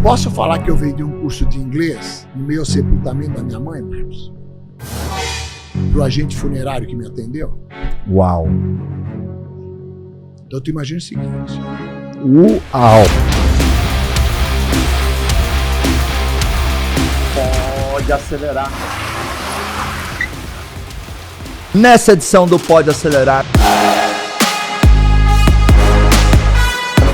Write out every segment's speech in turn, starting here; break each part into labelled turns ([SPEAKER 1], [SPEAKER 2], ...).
[SPEAKER 1] Posso falar que eu vendi um curso de inglês no meio ao sepultamento da minha mãe, Marcos? Pro agente funerário que me atendeu?
[SPEAKER 2] Uau!
[SPEAKER 1] Então tu imagina o seguinte.
[SPEAKER 2] Uau! Pode acelerar. Nessa edição do Pode Acelerar,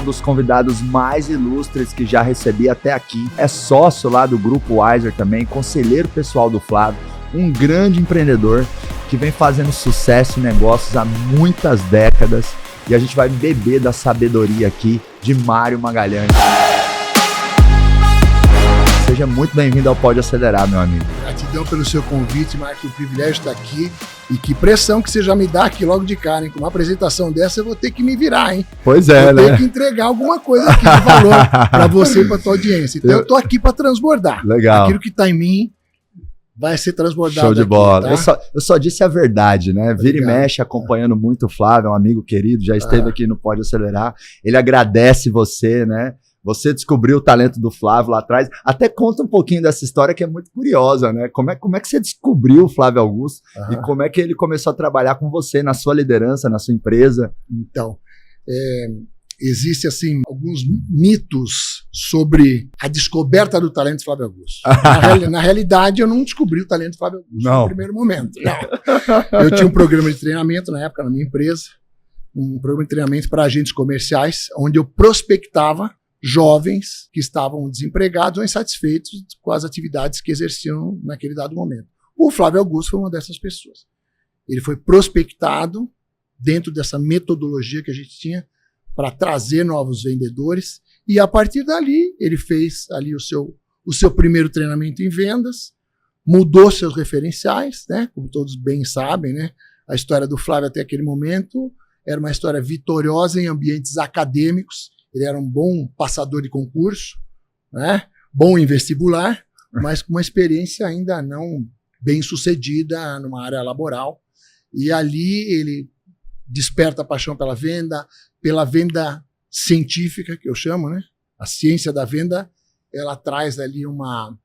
[SPEAKER 2] um dos convidados mais ilustres que já recebi até aqui, é sócio lá do Grupo Wiser também, conselheiro pessoal do Flávio, um grande empreendedor que vem fazendo sucesso em negócios há muitas décadas, e a gente vai beber da sabedoria aqui de Mário Magalhães. Seja muito bem-vindo ao Pode Acelerar, meu amigo.
[SPEAKER 1] Gratidão pelo seu convite, Marcos, o privilégio estar aqui. E que pressão que você já me dá aqui logo de cara, hein? Com uma apresentação dessa eu vou ter que me virar, hein?
[SPEAKER 2] Pois é,
[SPEAKER 1] vou
[SPEAKER 2] né?
[SPEAKER 1] ter que entregar alguma coisa aqui de valor para você e para tua audiência. Então eu tô aqui para transbordar.
[SPEAKER 2] Legal.
[SPEAKER 1] Aquilo que tá em mim vai ser transbordado.
[SPEAKER 2] Show de
[SPEAKER 1] aqui,
[SPEAKER 2] bola.
[SPEAKER 1] tá?
[SPEAKER 2] Eu só disse a verdade, né? Vira e mexe acompanhando muito o Flávio, é um amigo querido, já esteve aqui no Pode Acelerar. Ele agradece você, né? Você descobriu o talento do Flávio lá atrás. Até conta um pouquinho dessa história que é muito curiosa, né? Como é que você descobriu o Flávio Augusto e como é que ele começou a trabalhar com você na sua liderança, na sua empresa?
[SPEAKER 1] Então, existe assim alguns mitos sobre a descoberta do talento do Flávio Augusto. Na realidade, eu não descobri o talento do Flávio Augusto no primeiro momento. Não. Eu tinha um programa de treinamento na época na minha empresa, um programa de treinamento para agentes comerciais, onde eu prospectava jovens que estavam desempregados ou insatisfeitos com as atividades que exerciam naquele dado momento. O Flávio Augusto foi uma dessas pessoas. Ele foi prospectado dentro dessa metodologia que a gente tinha para trazer novos vendedores e a partir dali ele fez ali o seu primeiro treinamento em vendas, mudou seus referenciais, né? Como todos bem sabem, né? A história do Flávio até aquele momento era uma história vitoriosa em ambientes acadêmicos. Ele era um bom passador de concurso, né? Bom em vestibular, mas com uma experiência ainda não bem sucedida numa área laboral. E ali ele desperta a paixão pela venda científica, que eu chamo, né? A ciência da venda, ela traz ali uma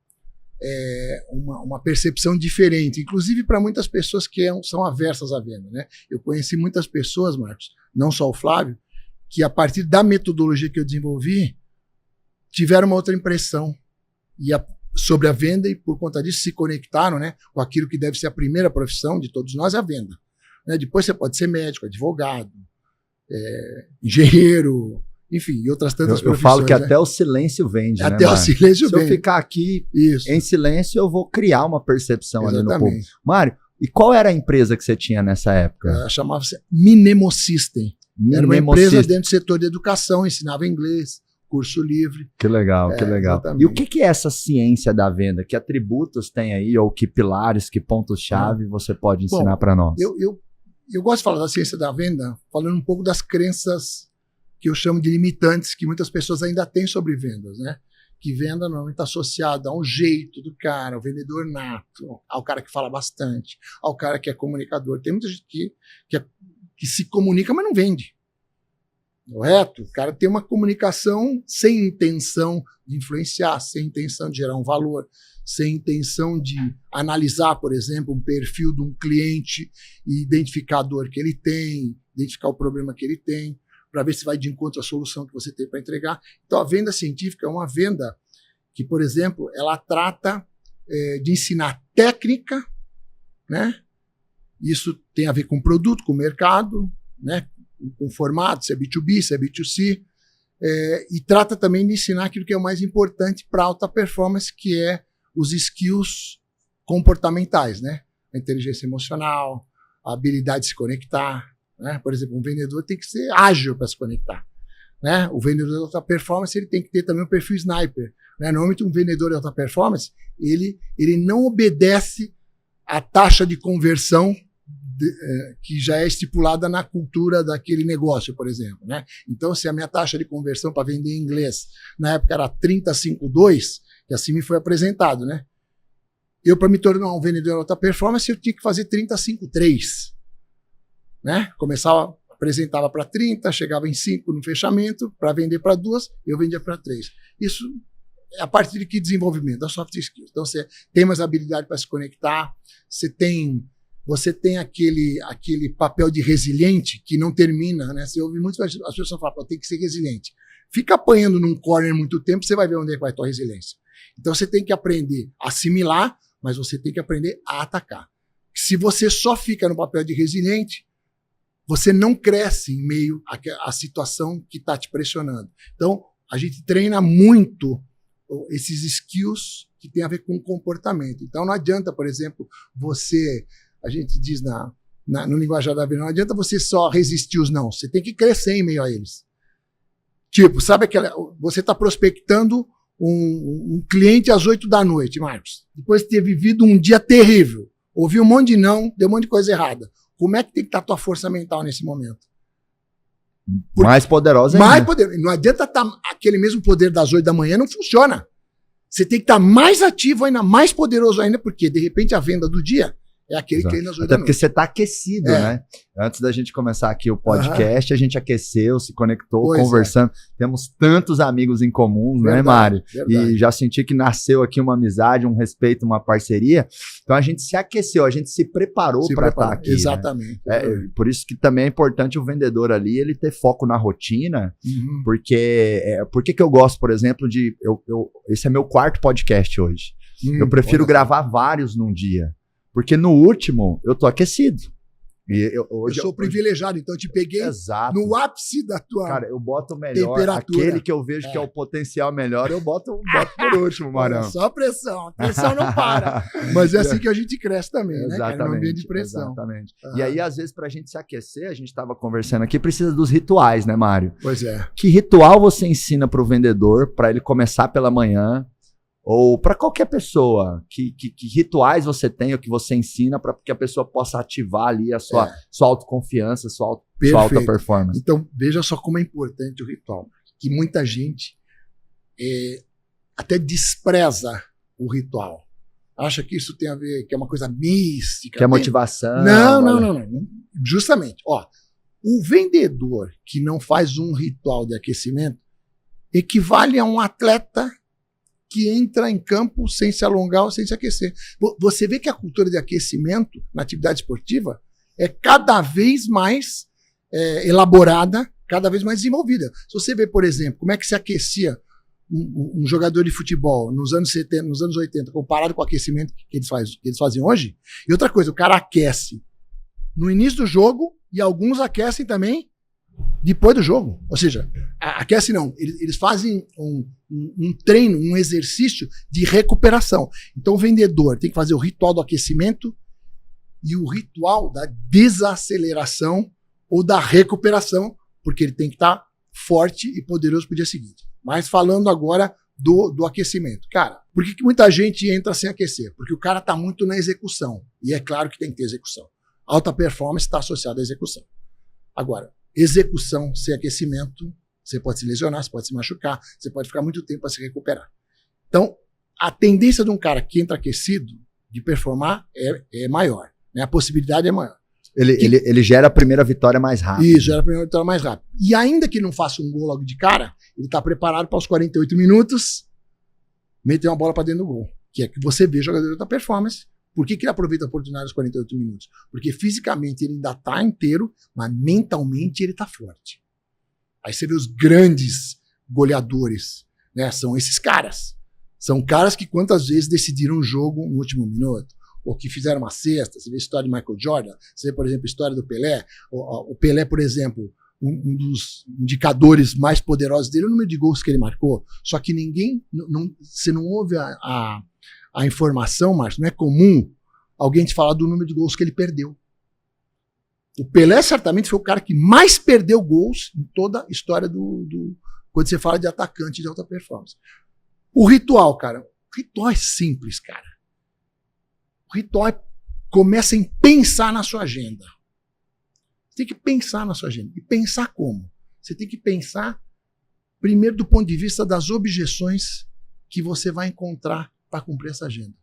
[SPEAKER 1] percepção diferente, inclusive para muitas pessoas que são aversas à venda, né? Eu conheci muitas pessoas, Marcos, não só o Flávio, que a partir da metodologia que eu desenvolvi, tiveram uma outra impressão sobre a venda e por conta disso se conectaram, né, com aquilo que deve ser a primeira profissão de todos nós, a venda. Né? Depois você pode ser médico, advogado, engenheiro, enfim, e outras tantas profissões.
[SPEAKER 2] Eu falo que
[SPEAKER 1] né?
[SPEAKER 2] até o silêncio vende,
[SPEAKER 1] até
[SPEAKER 2] né,
[SPEAKER 1] o silêncio vende.
[SPEAKER 2] Se eu ficar aqui em silêncio, eu vou criar uma percepção ali no público. Mário, e qual era a empresa que você tinha nessa época?
[SPEAKER 1] Chamava-se Minemosystem. Era uma empresa dentro do setor de educação, ensinava inglês, curso livre.
[SPEAKER 2] Que legal, que legal.
[SPEAKER 1] Exatamente.
[SPEAKER 2] E o que é essa ciência da venda? Que atributos tem aí, ou que pilares, que pontos-chave você pode ensinar para nós?
[SPEAKER 1] Eu gosto de falar da ciência da venda, falando um pouco das crenças que eu chamo de limitantes, que muitas pessoas ainda têm sobre vendas, né? Que venda normalmente está associada ao jeito do cara, ao vendedor nato, ao cara que fala bastante, ao cara que é comunicador. Tem muita gente que se comunica, mas não vende. Correto? O cara tem uma comunicação sem intenção de influenciar, sem intenção de gerar um valor, sem intenção de analisar, por exemplo, um perfil de um cliente e identificar a dor que ele tem, identificar o problema que ele tem, para ver se vai de encontro à solução que você tem para entregar. Então, a venda científica é uma venda que, por exemplo, ela trata de ensinar técnica, né? Isso tem a ver com produto, com mercado, né? Com formato, se é B2B, se é B2C, e trata também de ensinar aquilo que é o mais importante para alta performance, que é os skills comportamentais, né? A inteligência emocional, a habilidade de se conectar, né? Por exemplo, um vendedor tem que ser ágil para se conectar, né? O vendedor de alta performance ele tem que ter também um perfil sniper, né? Normalmente um vendedor de alta performance ele não obedece à taxa de conversão que já é estipulada na cultura daquele negócio, por exemplo, né? Então, se a minha taxa de conversão para vender em inglês na época era 30,52, que assim me foi apresentado, né? Eu, para me tornar um vendedor de alta performance, eu tinha que fazer 30,53, né? Começava, apresentava para 30, chegava em 5 no fechamento, para vender para 2, eu vendia para 3. Isso a partir de que desenvolvimento? Das soft skills. Então, você tem mais habilidade para se conectar, você tem aquele papel de resiliente que não termina, né? Você ouve muitas as pessoas falam, tem que ser resiliente. Fica apanhando num corner muito tempo, você vai ver onde é que vai a tua resiliência. Então, você tem que aprender a assimilar, mas você tem que aprender a atacar. Se você só fica no papel de resiliente, você não cresce em meio à situação que está te pressionando. Então, a gente treina muito esses skills que tem a ver com comportamento. Então, não adianta, por exemplo, a gente diz no linguajar da vida, não adianta você só resistir os não, você tem que crescer em meio a eles. Tipo, sabe você está prospectando um cliente às 8 da noite, Marcos, depois de ter vivido um dia terrível, ouviu um monte de não, deu um monte de coisa errada. Como é que tem que estar a tua força mental nesse momento?
[SPEAKER 2] Mais poderosa ainda.
[SPEAKER 1] Mais poderosa. Não adianta estar aquele mesmo poder das 8 da manhã, não funciona. Você tem que estar mais ativo ainda, mais poderoso ainda, porque de repente a venda do dia é aquele que tem nas 8 da noite.
[SPEAKER 2] Até porque você está aquecido, né? Antes da gente começar aqui o podcast, a gente aqueceu, se conectou, conversando. Temos tantos amigos em comum, né, Mário? Verdade. E já senti que nasceu aqui uma amizade, um respeito, uma parceria. Então a gente se aqueceu, a gente se preparou para estar aqui.
[SPEAKER 1] Exatamente.
[SPEAKER 2] Né? Por isso que também é importante o vendedor ali, ele ter foco na rotina, porque por que eu gosto, por exemplo, esse é meu 4º podcast hoje. Eu prefiro gravar vários num dia. Porque no último, eu tô aquecido.
[SPEAKER 1] Eu sou privilegiado, então eu te peguei no ápice da tua
[SPEAKER 2] Cara, eu boto o melhor,
[SPEAKER 1] temperatura.
[SPEAKER 2] Aquele que eu vejo que é o potencial melhor, eu boto por último, Marão.
[SPEAKER 1] Só pressão, a pressão não para. Mas é assim que a gente cresce também,
[SPEAKER 2] exatamente,
[SPEAKER 1] né, cara? No ambiente de pressão.
[SPEAKER 2] Exatamente. E aí, às vezes, pra gente se aquecer, a gente tava conversando aqui, precisa dos rituais, né, Mário?
[SPEAKER 1] Pois é.
[SPEAKER 2] Que ritual você ensina pro vendedor pra ele começar pela manhã? Ou para qualquer pessoa, que rituais você tem ou que você ensina para que a pessoa possa ativar ali a sua autoconfiança, sua alta performance?
[SPEAKER 1] Então, veja só como é importante o ritual. Que muita gente até despreza o ritual. Acha que isso tem a ver, que é uma coisa mística.
[SPEAKER 2] Que é motivação.
[SPEAKER 1] Não. Justamente. O vendedor que não faz um ritual de aquecimento equivale a um atleta que entra em campo sem se alongar ou sem se aquecer. Você vê que a cultura de aquecimento na atividade esportiva é cada vez mais elaborada, cada vez mais desenvolvida. Se você vê, por exemplo, como é que se aquecia um jogador de futebol nos anos 70, nos anos 80, comparado com o aquecimento que eles fazem hoje, e outra coisa, o cara aquece no início do jogo e alguns aquecem também depois do jogo. Ou seja, aquece não, eles fazem um treino, um exercício de recuperação. Então o vendedor tem que fazer o ritual do aquecimento e o ritual da desaceleração ou da recuperação, porque ele tem que estar forte e poderoso para o dia seguinte. Mas falando agora do aquecimento. Cara, por que muita gente entra sem aquecer? Porque o cara está muito na execução. E é claro que tem que ter execução. Alta performance está associada à execução. Agora, execução sem aquecimento, você pode se lesionar, você pode se machucar, você pode ficar muito tempo para se recuperar. Então, a tendência de um cara que entra aquecido de performar é maior, né? A possibilidade é maior.
[SPEAKER 2] Ele gera a primeira vitória mais rápido.
[SPEAKER 1] Isso, gera a primeira vitória mais rápido. E ainda que não faça um gol logo de cara, ele está preparado para os 48 minutos meter uma bola para dentro do gol. Que é que você vê o jogador da performance. Por que ele aproveita a oportunidade dos 48 minutos? Porque fisicamente ele ainda está inteiro, mas mentalmente ele está forte. Aí você vê os grandes goleadores, né? São esses caras. São caras que quantas vezes decidiram um jogo no último minuto, ou que fizeram uma cesta. Você vê a história de Michael Jordan, você vê, por exemplo, a história do Pelé. O Pelé, por exemplo, um dos indicadores mais poderosos dele é o número de gols que ele marcou. Só que você não ouve a informação, Márcio, não é comum alguém te falar do número de gols que ele perdeu. O Pelé certamente foi o cara que mais perdeu gols em toda a história quando você fala de atacante de alta performance. O ritual, cara, o ritual é simples, cara. O ritual começa em pensar na sua agenda. Você tem que pensar na sua agenda. E pensar como? Você tem que pensar primeiro do ponto de vista das objeções que você vai encontrar para cumprir essa agenda.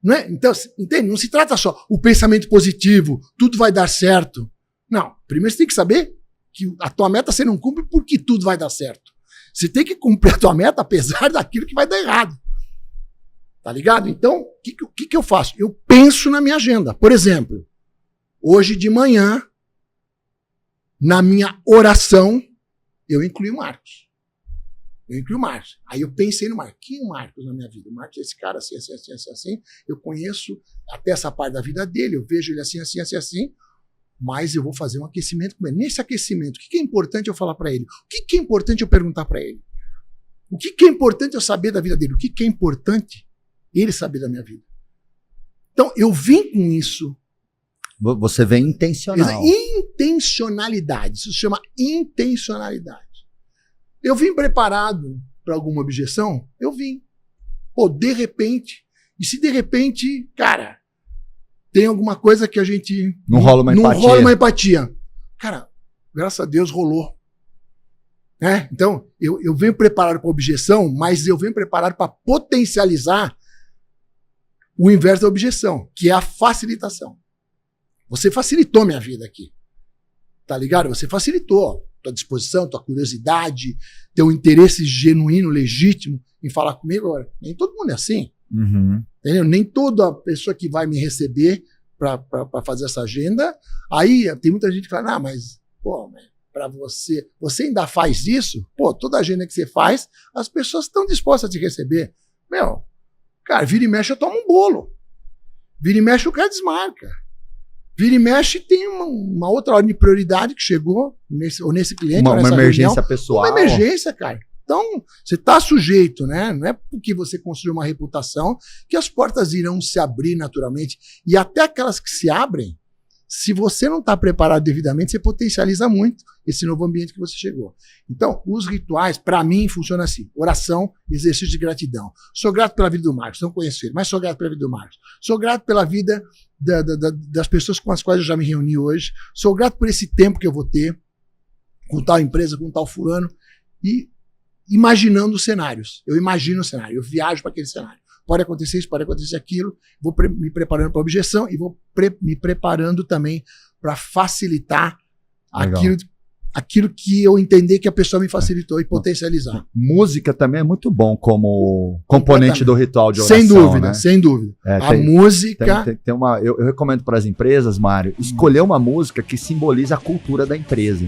[SPEAKER 1] Não é? Então, entende? Não se trata só o pensamento positivo, tudo vai dar certo. Não. Primeiro você tem que saber que a tua meta você não cumpre porque tudo vai dar certo. Você tem que cumprir a tua meta apesar daquilo que vai dar errado. Tá ligado? Então, o que eu faço? Eu penso na minha agenda. Por exemplo, hoje de manhã, na minha oração, eu incluí o Marcos. Aí eu pensei no Marcos. Quem é o Marcos na minha vida? O Marcos é esse cara assim, assim, assim, assim, assim. Eu conheço até essa parte da vida dele, eu vejo ele assim, assim, assim, assim. Mas eu vou fazer um aquecimento com ele. Nesse aquecimento, o que é importante eu falar para ele? O que é importante eu perguntar para ele? O que é importante eu saber da vida dele? O que é importante ele saber da minha vida? Então, eu vim com isso.
[SPEAKER 2] Você vem intencional.
[SPEAKER 1] Intencionalidade. Isso se chama intencionalidade. Eu vim preparado para alguma objeção? Eu vim. Pô, de repente. E se de repente, cara, tem alguma coisa que a gente...
[SPEAKER 2] Não rola uma
[SPEAKER 1] empatia. Cara, graças a Deus rolou. Então, eu venho preparado para objeção, mas eu venho preparado para potencializar o inverso da objeção, que é a facilitação. Você facilitou minha vida aqui. Tá ligado? Você facilitou tua disposição, tua curiosidade, teu interesse genuíno, legítimo em falar comigo. Agora, nem todo mundo é assim.
[SPEAKER 2] Uhum.
[SPEAKER 1] Entendeu? Nem toda pessoa que vai me receber para fazer essa agenda. Aí tem muita gente que fala, mas, pô, para você ainda faz isso? Pô, toda agenda que você faz, as pessoas estão dispostas a te receber. Meu, cara, vira e mexe eu tomo um bolo. Vira e mexe o cara desmarca. Vira e mexe tem uma outra ordem de prioridade que chegou nesse cliente.
[SPEAKER 2] Uma emergência pessoal.
[SPEAKER 1] Uma emergência, cara. Então, você está sujeito, né? Não é porque você construiu uma reputação que as portas irão se abrir naturalmente. E até aquelas que se abrem, se você não está preparado devidamente, você potencializa muito esse novo ambiente que você chegou. Então, os rituais, para mim, funcionam assim. Oração, exercício de gratidão. Sou grato pela vida do Marcos, não conheço ele, mas sou grato pela vida do Marcos. Sou grato pela vida das pessoas com as quais eu já me reuni hoje. Sou grato por esse tempo que eu vou ter com tal empresa, com tal fulano. E imaginando cenários. Eu imagino o cenário, eu viajo para aquele cenário. Pode acontecer isso, pode acontecer aquilo. Vou me preparando para a objeção e vou me preparando também para facilitar aquilo que eu entender que a pessoa me facilitou e potencializar.
[SPEAKER 2] Música também é muito bom como componente do ritual de oração.
[SPEAKER 1] Sem dúvida,
[SPEAKER 2] né?
[SPEAKER 1] Sem dúvida. Música...
[SPEAKER 2] Eu recomendo para as empresas, Mário, escolher uma música que simboliza a cultura da empresa.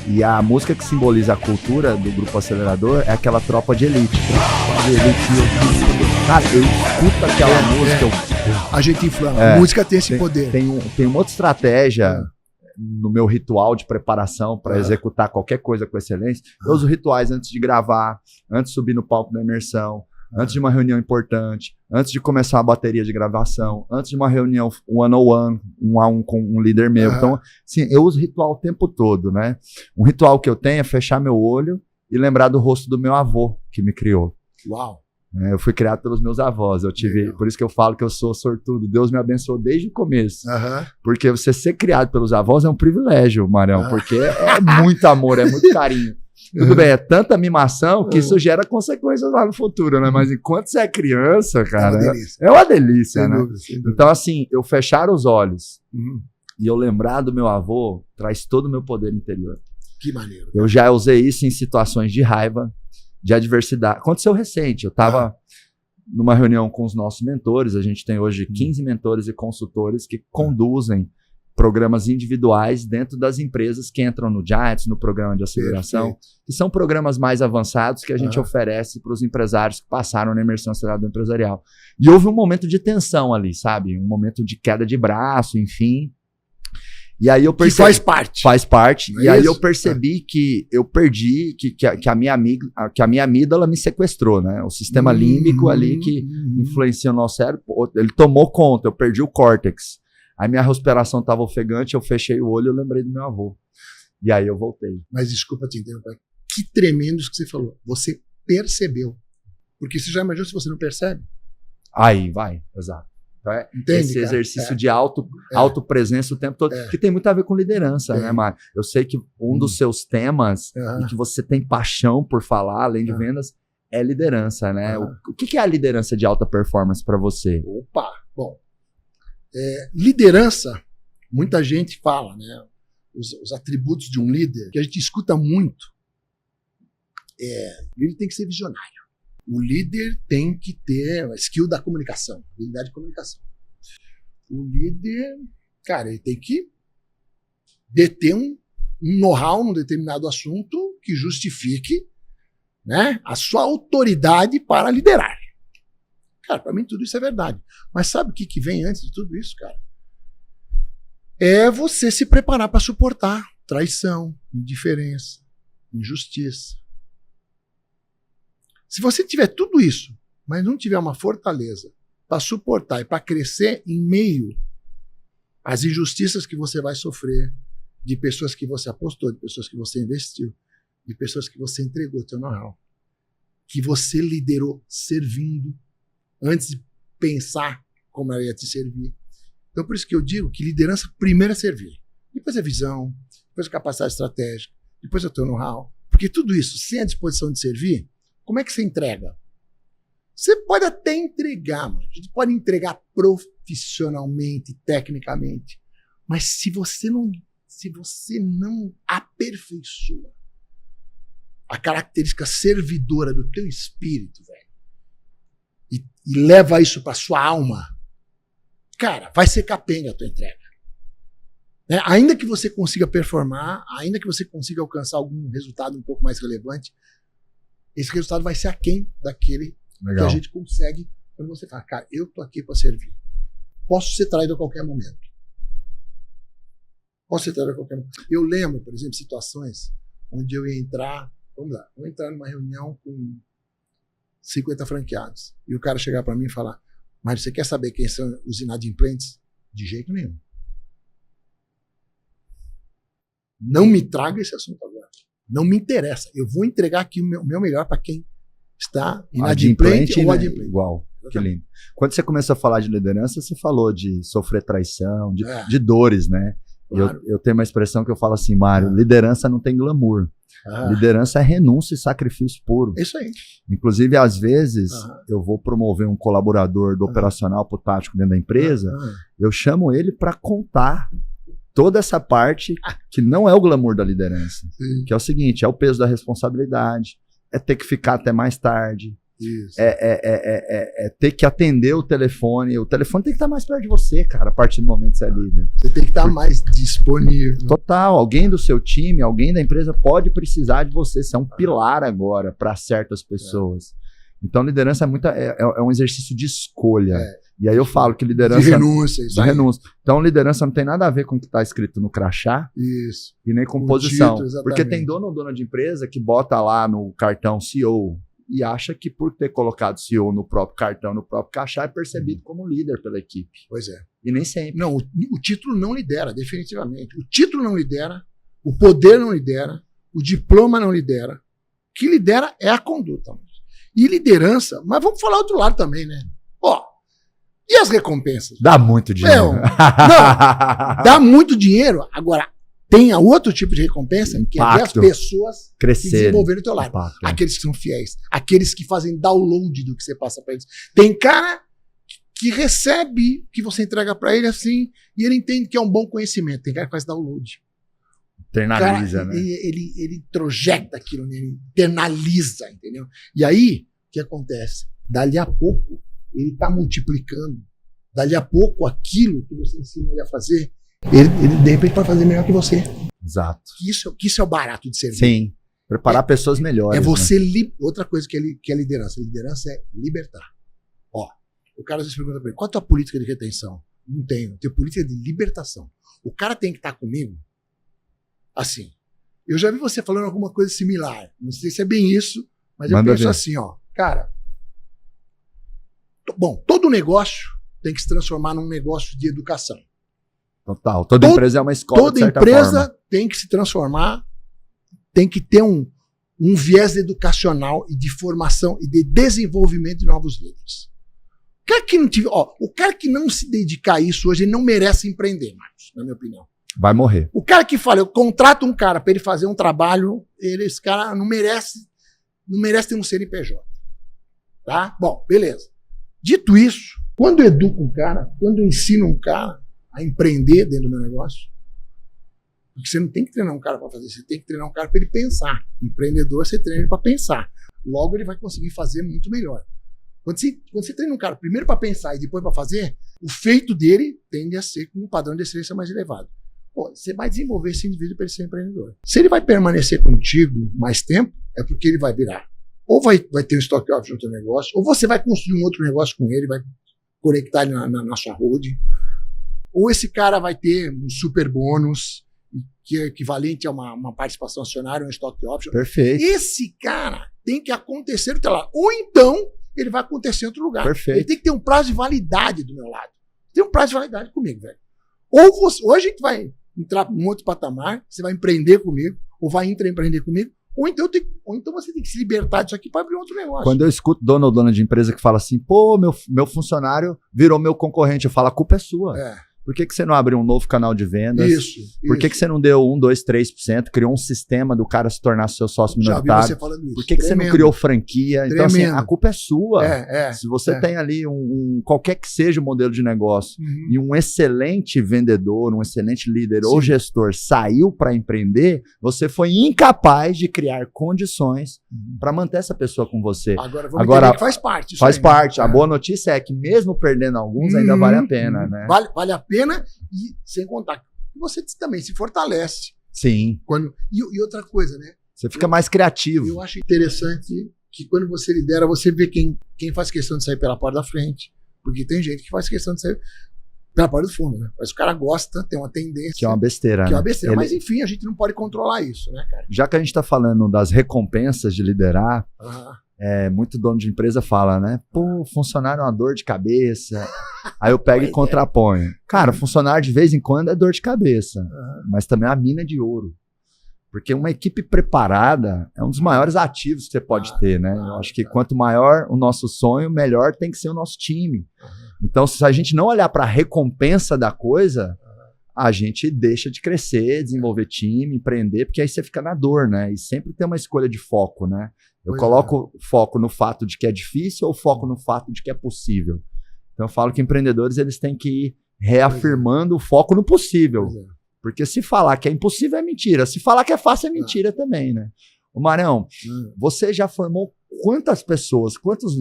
[SPEAKER 2] E a música que simboliza a cultura do Grupo Acelerador é aquela Tropa de Elite. Cara, eu escuto aquela música.
[SPEAKER 1] A gente inflama. A música tem esse poder.
[SPEAKER 2] Tem uma outra estratégia no meu ritual de preparação para executar qualquer coisa com excelência. Eu uso rituais antes de gravar, antes de subir no palco da imersão, antes de uma reunião importante, antes de começar a bateria de gravação, antes de uma reunião one-on-one, um a um com um líder meu. Então, assim, eu uso ritual o tempo todo, né? Um ritual que eu tenho é fechar meu olho e lembrar do rosto do meu avô que me criou.
[SPEAKER 1] Uau!
[SPEAKER 2] Eu fui criado pelos meus avós. Por isso que eu falo que eu sou sortudo. Deus me abençoou desde o começo. Porque você ser criado pelos avós é um privilégio, Marião, porque é muito amor, é muito carinho. Tudo bem, é tanta mimação que isso gera consequências lá no futuro, né? Mas enquanto você é criança, cara, é uma delícia, né? Sem dúvida. Então, assim, eu fechar os olhos e eu lembrar do meu avô traz todo o meu poder interior.
[SPEAKER 1] Que maneiro.
[SPEAKER 2] Eu já usei isso em situações de raiva, de adversidade. Aconteceu recente, eu estava numa reunião com os nossos mentores, a gente tem hoje 15 mentores e consultores que conduzem programas individuais dentro das empresas que entram no Giants, no programa de aceleração, que são programas mais avançados que a gente oferece para os empresários que passaram na imersão acelerada empresarial. E houve um momento de tensão ali, sabe? Um momento de queda de braço, enfim. E aí eu percebi...
[SPEAKER 1] Que faz parte.
[SPEAKER 2] E aí eu percebi que eu perdi, que a minha amígdala me sequestrou, né? O sistema límbico ali que influencia o nosso cérebro, ele tomou conta, eu perdi o córtex. Aí minha respiração estava ofegante, eu fechei o olho e eu lembrei do meu avô. E aí eu voltei.
[SPEAKER 1] Mas desculpa te interromper. Que tremendo isso que você falou. Você percebeu. Porque você já imaginou se você não percebe?
[SPEAKER 2] Aí, vai. Exato. Então
[SPEAKER 1] Entende,
[SPEAKER 2] esse exercício de autopresença o tempo todo, que tem muito a ver com liderança, né, Mário? Eu sei que um dos seus temas, e que você tem paixão por falar, além de vendas, é liderança, né? O que é a liderança de alta performance para você?
[SPEAKER 1] Opa! Bom, liderança, muita gente fala, né? Os atributos de um líder, que a gente escuta muito, O líder tem que ser visionário. O líder tem que ter a skill da comunicação, habilidade de comunicação. O líder, cara, ele tem que deter um know-how num determinado assunto que justifique, né, a sua autoridade para liderar. Cara, para mim tudo isso é verdade. Mas sabe o que vem antes de tudo isso, cara? É você se preparar para suportar traição, indiferença, injustiça. Se você tiver tudo isso, mas não tiver uma fortaleza para suportar e para crescer em meio às injustiças que você vai sofrer, de pessoas que você apostou, de pessoas que você investiu, de pessoas que você entregou seu know-how, que você liderou servindo, antes de pensar como ela ia te servir. Então, por isso que eu digo que liderança primeiro é servir. Depois é visão, depois é capacidade estratégica, depois é o teu know-how. Porque tudo isso, sem a disposição de servir, como é que você entrega? Você pode até entregar, mano. A gente pode entregar profissionalmente, tecnicamente. Mas se você não aperfeiçoa a característica servidora do teu espírito, velho, e leva isso para sua alma, cara, vai ser capenga a tua entrega. Ainda que você consiga performar, ainda que você consiga alcançar algum resultado um pouco mais relevante, esse resultado vai ser aquém daquele que a gente consegue quando você fala, cara, eu tô aqui para servir. Posso ser traído a qualquer momento. Eu lembro, por exemplo, situações onde eu ia entrar, vamos entrar numa reunião com 50 franqueados, e o cara chegar para mim e falar, mas você quer saber quem são os inadimplentes? De jeito nenhum. Não me traga esse assunto agora. Não me interessa. Eu vou entregar aqui o meu melhor para quem está inadimplente ou adimplente.
[SPEAKER 2] Igual. Que lindo. Quando você começou a falar de liderança, você falou de sofrer traição, de dores, né? Claro. Eu tenho uma expressão que eu falo assim, Mário, liderança não tem glamour. Liderança é renúncia e sacrifício puro.
[SPEAKER 1] Isso aí.
[SPEAKER 2] Inclusive, às vezes, eu vou promover um colaborador do operacional para o tático dentro da empresa, eu chamo ele para contar toda essa parte que não é o glamour da liderança. Que é o seguinte, é o peso da responsabilidade, é ter que ficar até mais tarde, é ter que atender o telefone tem que estar mais perto de você, cara, a partir do momento que você é líder.
[SPEAKER 1] Você tem que estar mais disponível.
[SPEAKER 2] Total, alguém do seu time, alguém da empresa pode precisar de você, você é um pilar agora para certas pessoas. Então liderança é um exercício de escolha. E aí eu falo que liderança...
[SPEAKER 1] De renúncia.
[SPEAKER 2] De renúncia. Então liderança não tem nada a ver com o que está escrito no crachá.
[SPEAKER 1] Isso.
[SPEAKER 2] E nem com posição. Título, porque tem dono ou dona de empresa que bota lá no cartão CEO e acha que por ter colocado CEO no próprio cartão, no próprio crachá, é percebido como líder pela equipe.
[SPEAKER 1] Pois é.
[SPEAKER 2] E nem sempre.
[SPEAKER 1] Não, o título não lidera, definitivamente. O título não lidera, o poder não lidera, o diploma não lidera. O que lidera é a conduta. E liderança, mas vamos falar outro lado também, né? E as recompensas?
[SPEAKER 2] Dá muito dinheiro.
[SPEAKER 1] Não, dá muito dinheiro. Agora, tem outro tipo de recompensa, que é ver as pessoas se desenvolverem do teu lado. Aqueles que são fiéis, aqueles que fazem download do que você passa para eles. Tem cara que recebe, que você entrega para ele assim, e ele entende que é um bom conhecimento. Tem cara que faz download.
[SPEAKER 2] Internaliza,
[SPEAKER 1] cara,
[SPEAKER 2] né?
[SPEAKER 1] Ele introjeta aquilo nele, internaliza, entendeu? E aí, o que acontece? Dali a pouco, ele está multiplicando. Dali a pouco, aquilo que você ensina ele a fazer, ele de repente pode fazer melhor que você.
[SPEAKER 2] Exato.
[SPEAKER 1] Que isso é o barato de servir.
[SPEAKER 2] Sim. Preparar pessoas melhores.
[SPEAKER 1] É você...
[SPEAKER 2] Né?
[SPEAKER 1] Outra coisa que é liderança. Liderança é libertar. O cara às vezes pergunta para mim, qual é a tua política de retenção? Não tenho. Eu tenho política de libertação. O cara tem que estar comigo assim. Eu já vi você falando alguma coisa similar. Não sei se é bem isso, mas eu penso assim, cara, todo negócio tem que se transformar num negócio de educação.
[SPEAKER 2] Total. Toda empresa é uma escola,
[SPEAKER 1] toda empresa tem que se transformar, tem que ter um viés educacional e de formação e de desenvolvimento de novos líderes. O cara que não se dedicar a isso hoje, ele não merece empreender, Marcos, na minha opinião.
[SPEAKER 2] Vai morrer.
[SPEAKER 1] O cara que fala, eu contrato um cara para ele fazer um trabalho, esse cara não merece ter um CNPJ. Tá? Bom, beleza. Dito isso, quando eu educo um cara, quando eu ensino um cara a empreender dentro do meu negócio, Porque você não tem que treinar um cara para fazer, você tem que treinar um cara para ele pensar. Empreendedor, você treina ele para pensar. Logo, ele vai conseguir fazer muito melhor. Quando você treina um cara primeiro para pensar e depois para fazer, o feito dele tende a ser com um padrão de excelência mais elevado. Pô, você vai desenvolver esse indivíduo para ele ser empreendedor. Se ele vai permanecer contigo mais tempo, é porque ele vai virar. Ou vai ter um stock option no teu negócio, ou você vai construir um outro negócio com ele, vai conectar ele na sua holding. Ou esse cara vai ter um super bônus, que é equivalente a uma participação acionária, um stock option.
[SPEAKER 2] Perfeito.
[SPEAKER 1] Esse cara tem que acontecer do teu lado. Ou então, ele vai acontecer em outro lugar.
[SPEAKER 2] Perfeito.
[SPEAKER 1] Ele tem que ter um prazo de validade do meu lado. Tem um prazo de validade comigo, velho. Ou a gente vai entrar num outro patamar, você vai empreender comigo, ou vai intraempreender comigo, ou então você tem que se libertar disso aqui para abrir outro negócio.
[SPEAKER 2] Quando eu escuto dono ou dona de empresa que fala assim, pô, meu funcionário virou meu concorrente, eu falo, a culpa é sua. Por que você não abriu um novo canal de vendas? Por que você não deu 1, 2, 3%? Criou um sistema do cara se tornar seu sócio minoritário? Já vi você falando isso. Por que você não criou franquia? Então, assim, a culpa é sua. Se você tem ali qualquer que seja o modelo de negócio e um excelente vendedor, um excelente líder ou gestor saiu para empreender, você foi incapaz de criar condições para manter essa pessoa com você.
[SPEAKER 1] Agora que faz parte.
[SPEAKER 2] Faz parte. A boa notícia é que mesmo perdendo alguns, ainda vale a pena, né?
[SPEAKER 1] Vale a pena e sem contar. Você também se fortalece.
[SPEAKER 2] Sim.
[SPEAKER 1] E outra coisa, né?
[SPEAKER 2] Você fica mais criativo.
[SPEAKER 1] Eu acho interessante que quando você lidera, você vê quem faz questão de sair pela porta da frente. Porque tem gente que faz questão de sair pela porta do fundo, né? Mas o cara gosta, tem uma tendência.
[SPEAKER 2] Que é uma besteira,
[SPEAKER 1] Que é uma besteira. Mas enfim, a gente não pode controlar isso, né, cara?
[SPEAKER 2] Já que a gente está falando das recompensas de liderar, muito dono de empresa fala, né? Pô, funcionário é uma dor de cabeça. Aí eu pego e contraponho. Cara, funcionário de vez em quando é dor de cabeça, mas também é a mina de ouro. Porque uma equipe preparada é um dos maiores ativos que você pode ter, né? Eu acho que quanto maior o nosso sonho, melhor tem que ser o nosso time. Então, se a gente não olhar para a recompensa da coisa, a gente deixa de crescer, desenvolver time, empreender, porque aí você fica na dor, né? E sempre tem uma escolha de foco, né? Eu coloco foco no fato de que é difícil ou foco no fato de que é possível. Então eu falo que empreendedores eles têm que ir reafirmando o foco no possível. Porque se falar que é impossível é mentira. Se falar que é fácil é mentira também, né? Ô Marão, você já formou quantas pessoas, quantos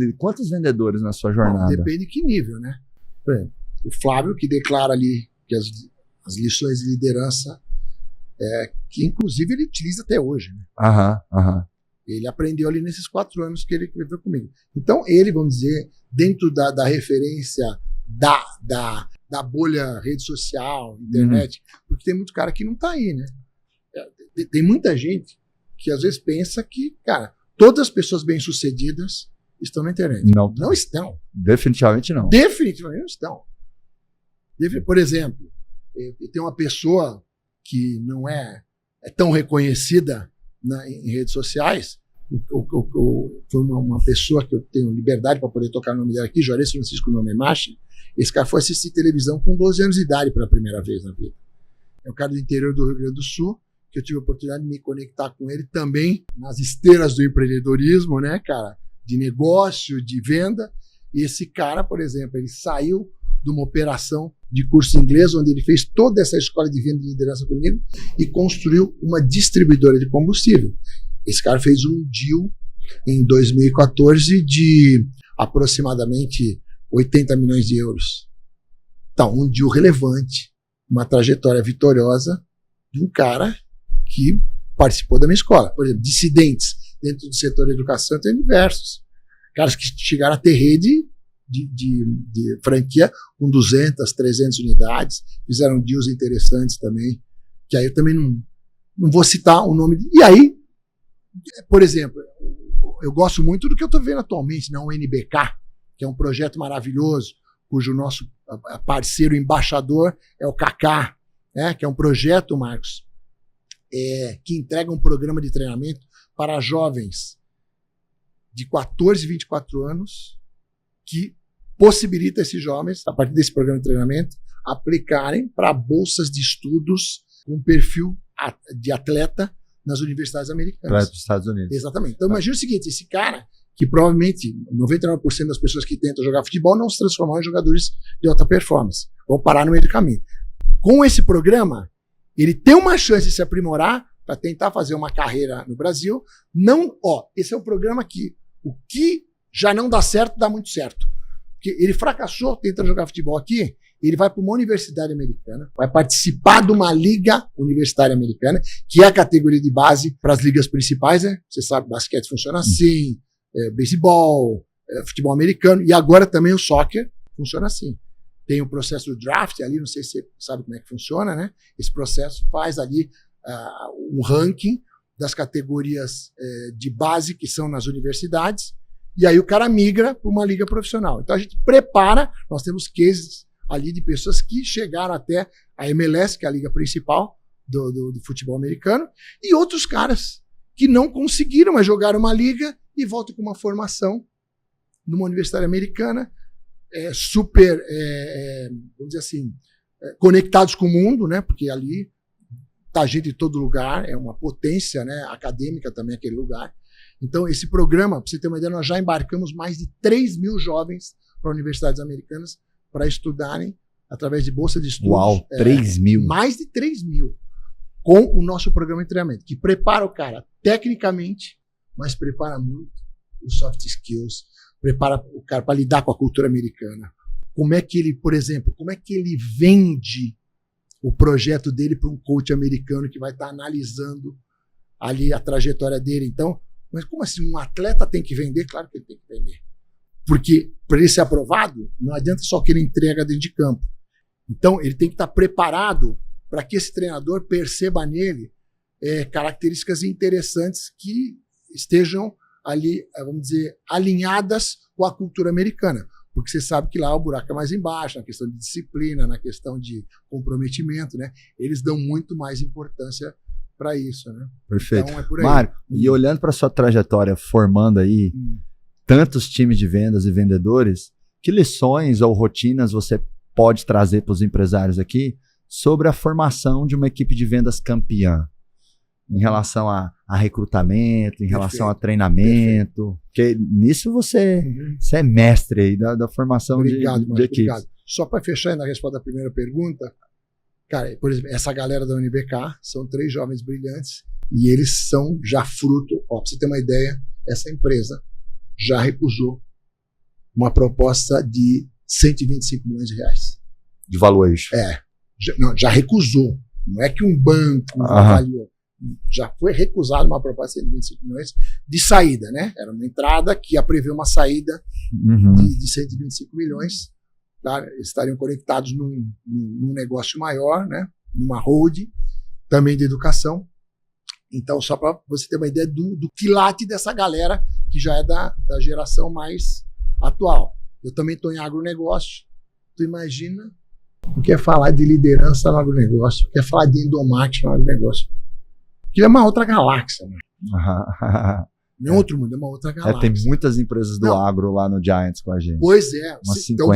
[SPEAKER 2] vendedores na sua jornada?
[SPEAKER 1] Depende de que nível, né? Por exemplo, o Flávio que declara ali que as lições de liderança, que inclusive ele utiliza até hoje, né? Ele aprendeu ali nesses 4 anos que ele viveu comigo. Então, ele, vamos dizer, dentro da referência da bolha rede social, internet, porque tem muito cara que não tá aí, né? Tem muita gente que às vezes pensa que, cara, todas as pessoas bem-sucedidas estão na internet. Não estão.
[SPEAKER 2] Definitivamente não.
[SPEAKER 1] Definitivamente não estão. Por exemplo, tem uma pessoa que não é tão reconhecida em redes sociais. Foi uma pessoa que eu tenho liberdade para poder tocar o nome dela aqui, Juarez Francisco Nomemachi. Esse cara foi assistir televisão com 12 anos de idade pela primeira vez na vida. É um cara do interior do Rio Grande do Sul, que eu tive a oportunidade de me conectar com ele também nas esteiras do empreendedorismo, né, cara? De negócio, de venda. E esse cara, por exemplo, ele saiu de uma operação de curso de inglês, onde ele fez toda essa escola de venda e liderança comigo e construiu uma distribuidora de combustível. Esse cara fez um deal em 2014 de aproximadamente 80 milhões de euros. Então, um deal relevante, uma trajetória vitoriosa de um cara que participou da minha escola. Por exemplo, dissidentes dentro do setor da educação tem diversos. Caras que chegaram a ter rede de franquia com 200, 300 unidades, fizeram deals interessantes também, que aí eu também não vou citar o nome. E aí, por exemplo, eu gosto muito do que eu estou vendo atualmente, o NBK, que é um projeto maravilhoso, cujo nosso parceiro embaixador é o Kaká, né, que é um projeto, Marcos, que entrega um programa de treinamento para jovens de 14 e 24 anos, que possibilita esses jovens, a partir desse programa de treinamento, aplicarem para bolsas de estudos com perfil de atleta nas universidades americanas.
[SPEAKER 2] Para os Estados Unidos.
[SPEAKER 1] Exatamente. Então imagina o seguinte, esse cara, que provavelmente 99% das pessoas que tentam jogar futebol não se transformam em jogadores de alta performance, vão parar no meio do caminho. Com esse programa, Ele tem uma chance de se aprimorar para tentar fazer uma carreira no Brasil. Não, esse é o programa que o que já não dá certo, dá muito certo. Porque ele fracassou tentando jogar futebol aqui, ele vai para uma universidade americana, vai participar de uma liga universitária americana, que é a categoria de base para as ligas principais, né? Você sabe, basquete funciona assim, beisebol, futebol americano, e agora também o soccer funciona assim. Tem o processo do draft ali, não sei se você sabe como é que funciona, né? Esse processo faz ali um ranking das categorias de base que são nas universidades, e aí o cara migra para uma liga profissional. Então a gente prepara, nós temos cases ali de pessoas que chegaram até a MLS, que é a liga principal do futebol americano, e outros caras que não conseguiram, mas jogaram uma liga e voltam com uma formação numa universidade americana, super, vamos dizer assim, conectados com o mundo, né? Porque ali está gente de todo lugar, é uma potência, né, acadêmica também aquele lugar. Então, esse programa, para você ter uma ideia, nós já embarcamos mais de 3 mil jovens para universidades americanas para estudarem através de bolsa de estudos.
[SPEAKER 2] Uau, 3 mil.
[SPEAKER 1] Mais de 3 mil. Com o nosso programa de treinamento, que prepara o cara tecnicamente, mas prepara muito os soft skills, prepara o cara para lidar com a cultura americana. Como é que ele, por exemplo, como é que ele vende o projeto dele para um coach americano que vai estar analisando ali a trajetória dele. Então, mas como assim? Um atleta tem que vender? Claro que ele tem que vender. Porque para ele ser aprovado, não adianta só que ele entrega dentro de campo. Então, ele tem que estar preparado para que esse treinador perceba nele características interessantes que estejam ali, vamos dizer, alinhadas com a cultura americana. Porque você sabe que lá o buraco é mais embaixo, na questão de disciplina, na questão de comprometimento, né? Eles dão muito mais importância para isso, né?
[SPEAKER 2] Perfeito.
[SPEAKER 1] Então, é por aí.
[SPEAKER 2] Mário, e olhando para sua trajetória formando aí tantos times de vendas e vendedores, que lições ou rotinas você pode trazer para os empresários aqui sobre a formação de uma equipe de vendas campeã? Em relação a recrutamento, em relação a treinamento. Porque nisso você é mestre aí da formação de equipes.
[SPEAKER 1] Obrigado. Só para fechar na resposta da primeira pergunta, cara, por exemplo, essa galera da UNBK são 3 jovens brilhantes e eles são já fruto, para você ter uma ideia, essa empresa já recusou uma proposta de 125 milhões de reais.
[SPEAKER 2] De valuation.
[SPEAKER 1] Já recusou. Não é que um banco avaliou. Já foi recusado uma proposta de 125 milhões de saída, né? Era uma entrada que ia prever uma saída de 125 milhões. Tá? Eles estariam conectados num negócio maior, né? Numa holding, também de educação. Então, só para você ter uma ideia do quilate dessa galera que já é da geração mais atual. Eu também estou em agronegócio. Tu imagina o que é falar de liderança no agronegócio, o que é falar de endomarketing no agronegócio. Que é uma outra galáxia, né? Não é outro mundo, é uma outra galáxia.
[SPEAKER 2] Tem muitas empresas do agro lá no Giants com a gente.
[SPEAKER 1] Pois é. Então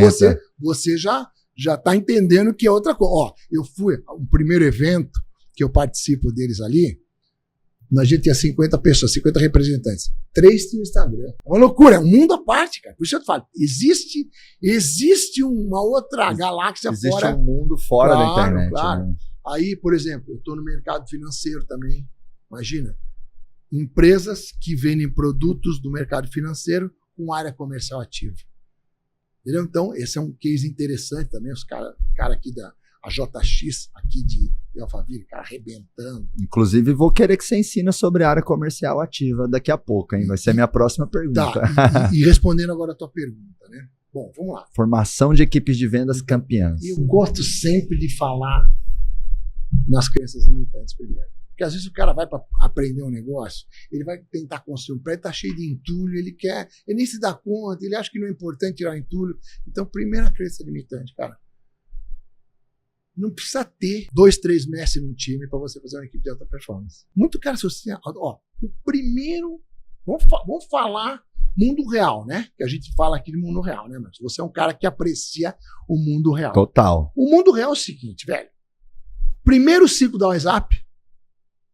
[SPEAKER 1] você já está entendendo que é outra coisa. Eu fui ao primeiro evento que eu participo deles ali, a gente tinha 50 pessoas, 50 representantes. 3 tinham Instagram. É uma loucura, é um mundo à parte, cara. Por isso eu te falo, existe uma outra galáxia fora.
[SPEAKER 2] Existe um mundo fora da internet.
[SPEAKER 1] Claro. Né? Aí, por exemplo, eu estou no mercado financeiro também. Imagina, empresas que vendem produtos do mercado financeiro com área comercial ativa. Entendeu? Então, esse é um case interessante também. Os cara aqui da JX, aqui de Alphaville, cara arrebentando.
[SPEAKER 2] Inclusive, vou querer que você ensina sobre a área comercial ativa daqui a pouco, hein? Vai ser a minha próxima pergunta.
[SPEAKER 1] Tá, e respondendo agora a tua pergunta, né? Bom, vamos lá.
[SPEAKER 2] Formação de equipes de vendas campeãs.
[SPEAKER 1] Eu gosto sempre de falar nas crenças limitantes primeiro. Porque às vezes o cara vai para aprender um negócio, ele vai tentar construir um prédio, tá cheio de entulho, ele nem se dá conta, ele acha que não é importante tirar entulho. Então, primeira crença limitante, cara. Não precisa ter 2, 3 mestres num time para você fazer uma equipe de alta performance. Muito cara, se você... o primeiro... Vamos falar mundo real, né? Que a gente fala aqui de mundo real, né? Mas você é um cara que aprecia o mundo real.
[SPEAKER 2] Total.
[SPEAKER 1] O mundo real é o seguinte, velho. Primeiro ciclo da WhatsApp,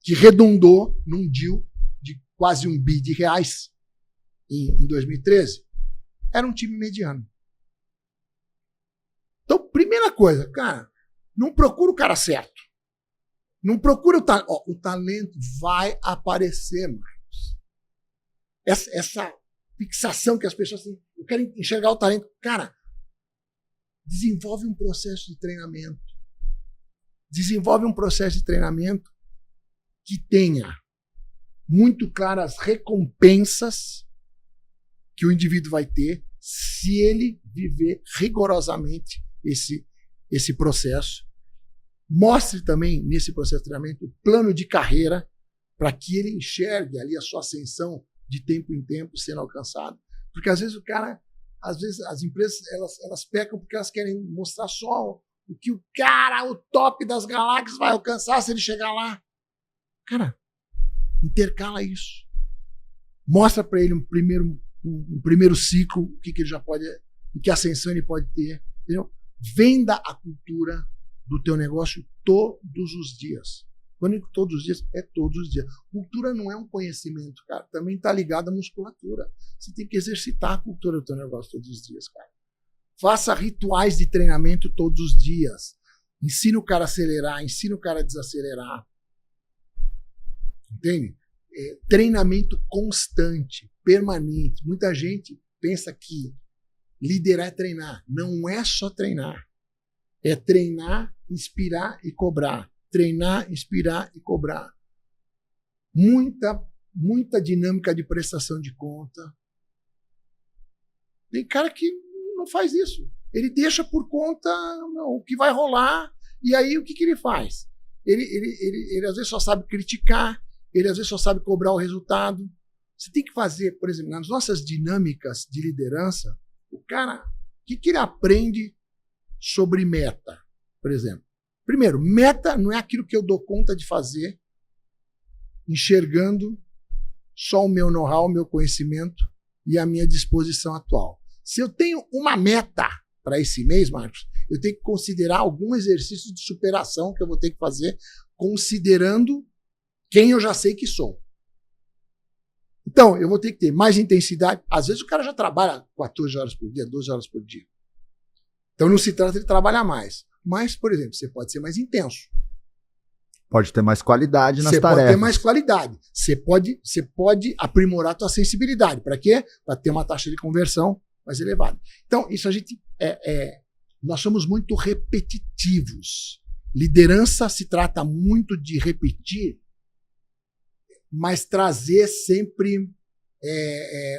[SPEAKER 1] que redundou num deal de quase R$1 bi em 2013, era um time mediano. Então, primeira coisa, cara, não procura o cara certo. Não procura o talento. O talento vai aparecer, Marcos. Essa fixação que as pessoas têm. Eu quero enxergar o talento. Cara, desenvolve um processo de treinamento. Desenvolve um processo de treinamento que tenha muito claras recompensas que o indivíduo vai ter se ele viver rigorosamente esse processo. Mostre também, nesse processo de treinamento, o plano de carreira para que ele enxergue ali a sua ascensão de tempo em tempo sendo alcançada. Porque às vezes as empresas, elas pecam porque elas querem mostrar só o que o top das galáxias vai alcançar se ele chegar lá. Cara, intercala isso. Mostra para ele um primeiro ciclo, o que ele já pode, que ascensão ele pode ter. Entendeu? Venda a cultura do teu negócio todos os dias. Quando eu digo todos os dias, é todos os dias. Cultura não é um conhecimento, cara. Também está ligado à musculatura. Você tem que exercitar a cultura do teu negócio todos os dias, cara. Faça rituais de treinamento todos os dias. Ensina o cara a acelerar, ensina o cara a desacelerar. Entende? Treinamento constante, permanente. Muita gente pensa que liderar é treinar. Não é só treinar. É treinar, inspirar e cobrar. Treinar, inspirar e cobrar. Muita dinâmica de prestação de conta. Tem cara que não faz isso. Ele deixa por conta o que vai rolar. E aí o que ele faz? Ele às vezes só sabe criticar. Ele às vezes só sabe cobrar o resultado. Você tem que fazer, por exemplo, nas nossas dinâmicas de liderança, o cara, o que ele aprende sobre meta, por exemplo? Primeiro, meta não é aquilo que eu dou conta de fazer, enxergando só o meu know-how, o meu conhecimento e a minha disposição atual. Se eu tenho uma meta para esse mês, Marcos, eu tenho que considerar algum exercício de superação que eu vou ter que fazer, considerando quem eu já sei que sou. Então, eu vou ter que ter mais intensidade. Às vezes o cara já trabalha 14 horas por dia, 12 horas por dia. Então não se trata de trabalhar mais. Mas, por exemplo, você pode ser mais intenso.
[SPEAKER 2] Pode ter mais qualidade nas tarefas.
[SPEAKER 1] Você pode ter mais qualidade. Você pode aprimorar a tua sensibilidade. Para quê? Para ter uma taxa de conversão mais elevada. Então, isso a gente... nós somos muito repetitivos. Liderança se trata muito de repetir, mas trazer sempre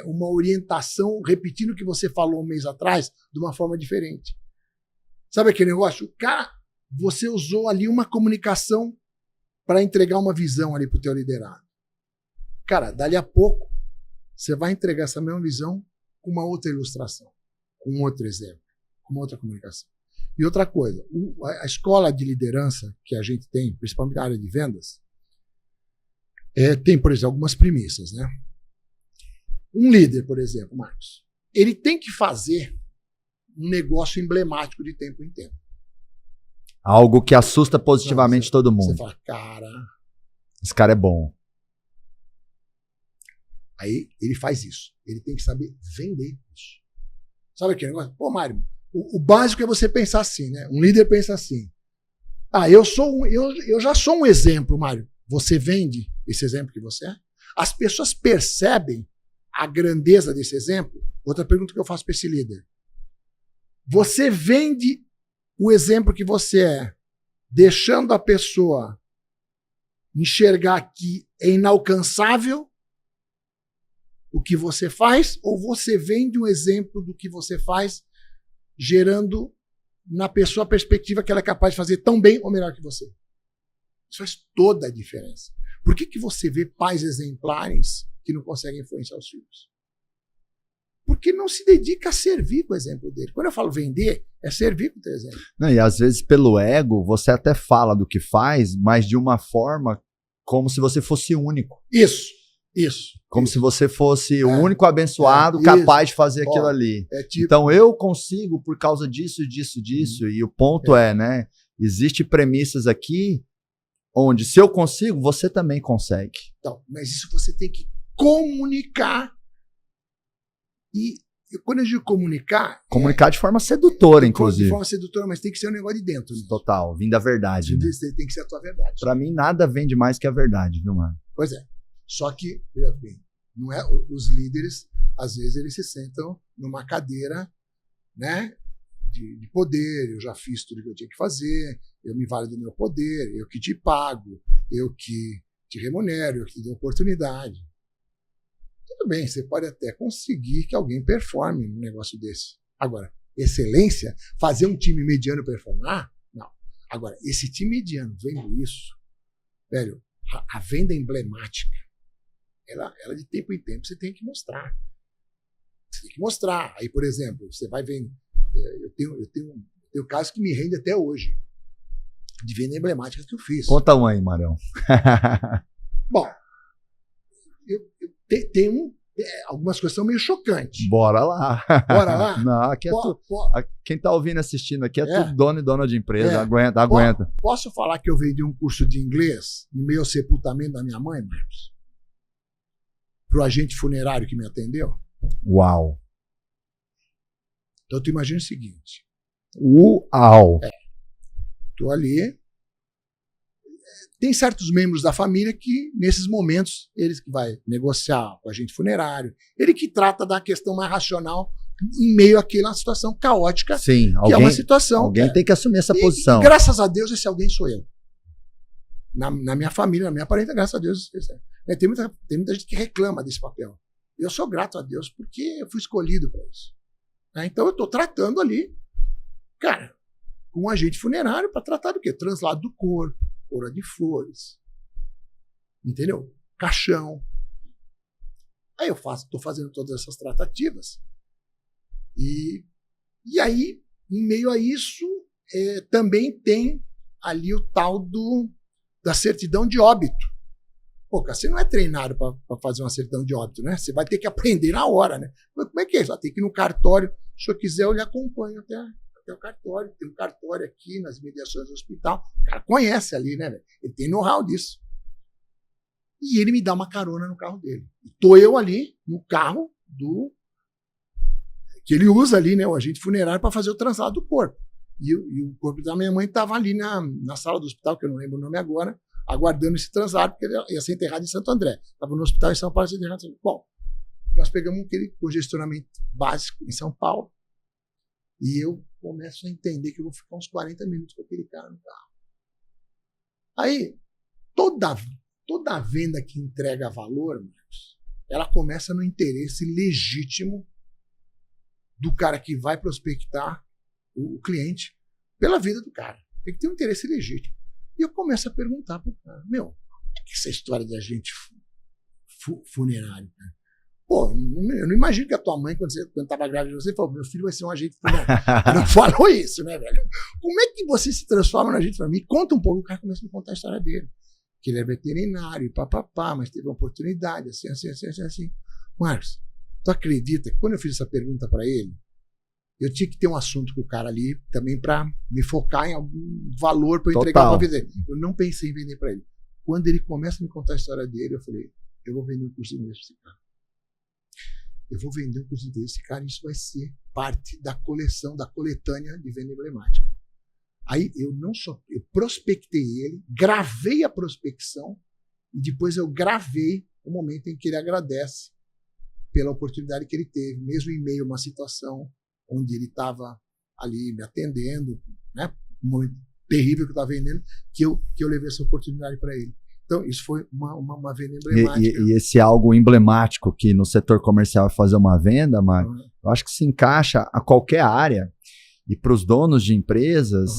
[SPEAKER 1] uma orientação, repetindo o que você falou um mês atrás, de uma forma diferente. Sabe aquele negócio? Cara, você usou ali uma comunicação para entregar uma visão ali para o teu liderado. Cara, dali a pouco, você vai entregar essa mesma visão com uma outra ilustração, com um outro exemplo, com uma outra comunicação. E outra coisa, a escola de liderança que a gente tem, principalmente na área de vendas, tem, por exemplo, algumas premissas, né? Um líder, por exemplo, Marcos, ele tem que fazer um negócio emblemático de tempo em tempo.
[SPEAKER 2] Algo que assusta positivamente todo mundo.
[SPEAKER 1] Você fala, cara...
[SPEAKER 2] Esse cara é bom.
[SPEAKER 1] Aí ele faz isso. Ele tem que saber vender isso. Sabe aquele negócio? Pô, Mário, o básico é você pensar assim, né? Um líder pensa assim. Eu já sou um exemplo, Mário. Você vende esse exemplo que você é? As pessoas percebem a grandeza desse exemplo? Outra pergunta que eu faço para esse líder. Você vende o exemplo que você é, deixando a pessoa enxergar que é inalcançável o que você faz, ou você vende um exemplo do que você faz, gerando na pessoa a perspectiva que ela é capaz de fazer tão bem ou melhor que você? Isso faz toda a diferença. Por que você vê pais exemplares que não conseguem influenciar os filhos? Porque não se dedica a servir com o exemplo dele. Quando eu falo vender, é servir com o teu exemplo.
[SPEAKER 2] Não, e às vezes, pelo ego, você até fala do que faz, mas de uma forma como se você fosse único.
[SPEAKER 1] Isso.
[SPEAKER 2] Como se você fosse o único abençoado capaz de fazer aquilo ali. Então, eu consigo por causa disso. E o ponto né? Existem premissas aqui onde, se eu consigo, você também consegue.
[SPEAKER 1] Então, mas isso você tem que comunicar e quando a gente comunicar...
[SPEAKER 2] Comunicar de forma sedutora, inclusive.
[SPEAKER 1] De forma sedutora, mas tem que ser um negócio de dentro. Né?
[SPEAKER 2] Total, vindo da verdade. Né?
[SPEAKER 1] Tem que ser a tua verdade.
[SPEAKER 2] Pra mim, nada vende mais que a verdade, viu, mano?
[SPEAKER 1] Pois é. Só que, veja bem, não é, os líderes, às vezes, eles se sentam numa cadeira, né, de poder. Eu já fiz tudo que eu tinha que fazer, eu me valho do meu poder, eu que te pago, eu que te remunero, eu que te dou oportunidade. Tudo bem, você pode até conseguir que alguém performe num negócio desse. Agora, excelência, fazer um time mediano performar, não. Agora, esse time mediano vendo isso, velho, a venda emblemática, ela de tempo em tempo você tem que mostrar. Você tem que mostrar. Aí, por exemplo, você vai vendo. Eu tenho casos que me rendem até hoje, de venda emblemática que eu fiz.
[SPEAKER 2] Conta um aí, Marão.
[SPEAKER 1] Bom, tem algumas coisas são meio chocantes.
[SPEAKER 2] Bora lá.
[SPEAKER 1] Bora lá?
[SPEAKER 2] Não, aqui é quem tá ouvindo, assistindo aqui é tudo dono e dona de empresa. Aguenta.
[SPEAKER 1] Posso falar que eu vendi um curso de inglês no meio sepultamento da minha mãe, Marcos? Pro agente funerário que me atendeu?
[SPEAKER 2] Uau.
[SPEAKER 1] Então tu imagina o seguinte.
[SPEAKER 2] Uau.
[SPEAKER 1] Tô ali. Tem certos membros da família que, nesses momentos, eles que vai negociar com o agente funerário, ele que trata da questão mais racional em meio àquela situação caótica.
[SPEAKER 2] Sim,
[SPEAKER 1] que é uma situação.
[SPEAKER 2] Alguém tem que assumir essa posição.
[SPEAKER 1] E, graças a Deus, esse alguém sou eu. Na minha família, na minha parenta, graças a Deus. Tem muita gente que reclama desse papel. Eu sou grato a Deus porque eu fui escolhido para isso. Então eu estou tratando ali, cara, com um agente funerário para tratar do quê? Translado do corpo, coroa de flores, entendeu? Caixão. Aí eu estou fazendo todas essas tratativas. E aí, em meio a isso, também tem ali o tal da certidão de óbito. Pô, cara, você não é treinado para fazer uma certidão de óbito, né? Você vai ter que aprender na hora, né? Mas como é que é? Você vai ter que ir no cartório. Se eu quiser, eu lhe acompanho até o cartório. Tem um cartório aqui nas mediações do hospital. O cara conhece ali, né, velho? Ele tem know-how disso. E ele me dá uma carona no carro dele. Estou eu ali no carro que ele usa ali, né, o agente funerário, para fazer o translado do corpo. E o corpo da minha mãe estava ali na sala do hospital, que eu não lembro o nome agora, aguardando esse translado, porque ele ia ser enterrado em Santo André. Estava no hospital em São Paulo, ia ser enterrado em São Paulo. Bom, nós pegamos aquele congestionamento básico em São Paulo e eu começo a entender que eu vou ficar uns 40 minutos com aquele cara no carro. Aí, toda venda que entrega valor, Marcos, ela começa no interesse legítimo do cara que vai prospectar o cliente pela vida do cara. Tem que ter um interesse legítimo. E eu começo a perguntar para o cara, o que é essa história de agente funerário? Cara? Pô, eu não imagino que a tua mãe, quando estava grávida de você, falou, meu filho vai ser um agente funerário. Não falou isso, né, velho? Como é que você se transforma no agente funerário? Me conta um pouco. O cara começa a me contar a história dele. Que ele é veterinário, papapá, mas teve uma oportunidade, assim. Marcos, tu acredita que quando eu fiz essa pergunta para ele, eu tinha que ter um assunto com o cara ali também para me focar em algum valor para eu entregar uma vez. Eu não pensei em vender para ele. Quando ele começa a me contar a história dele, eu falei, eu vou vender um curso de inglês para esse cara. Eu vou vender um curso de inglês para esse cara e isso vai ser parte da coleção, da coletânea de venda emblemática. Aí eu prospectei ele, gravei a prospecção e depois eu gravei o momento em que ele agradece pela oportunidade que ele teve, mesmo em meio a uma situação onde ele estava ali me atendendo, né? Um momento terrível que eu estava vendendo, que eu levei essa oportunidade para ele. Então, isso foi uma venda emblemática.
[SPEAKER 2] E esse algo emblemático que no setor comercial é fazer uma venda, Marco, eu acho que se encaixa a qualquer área. E para os donos de empresas,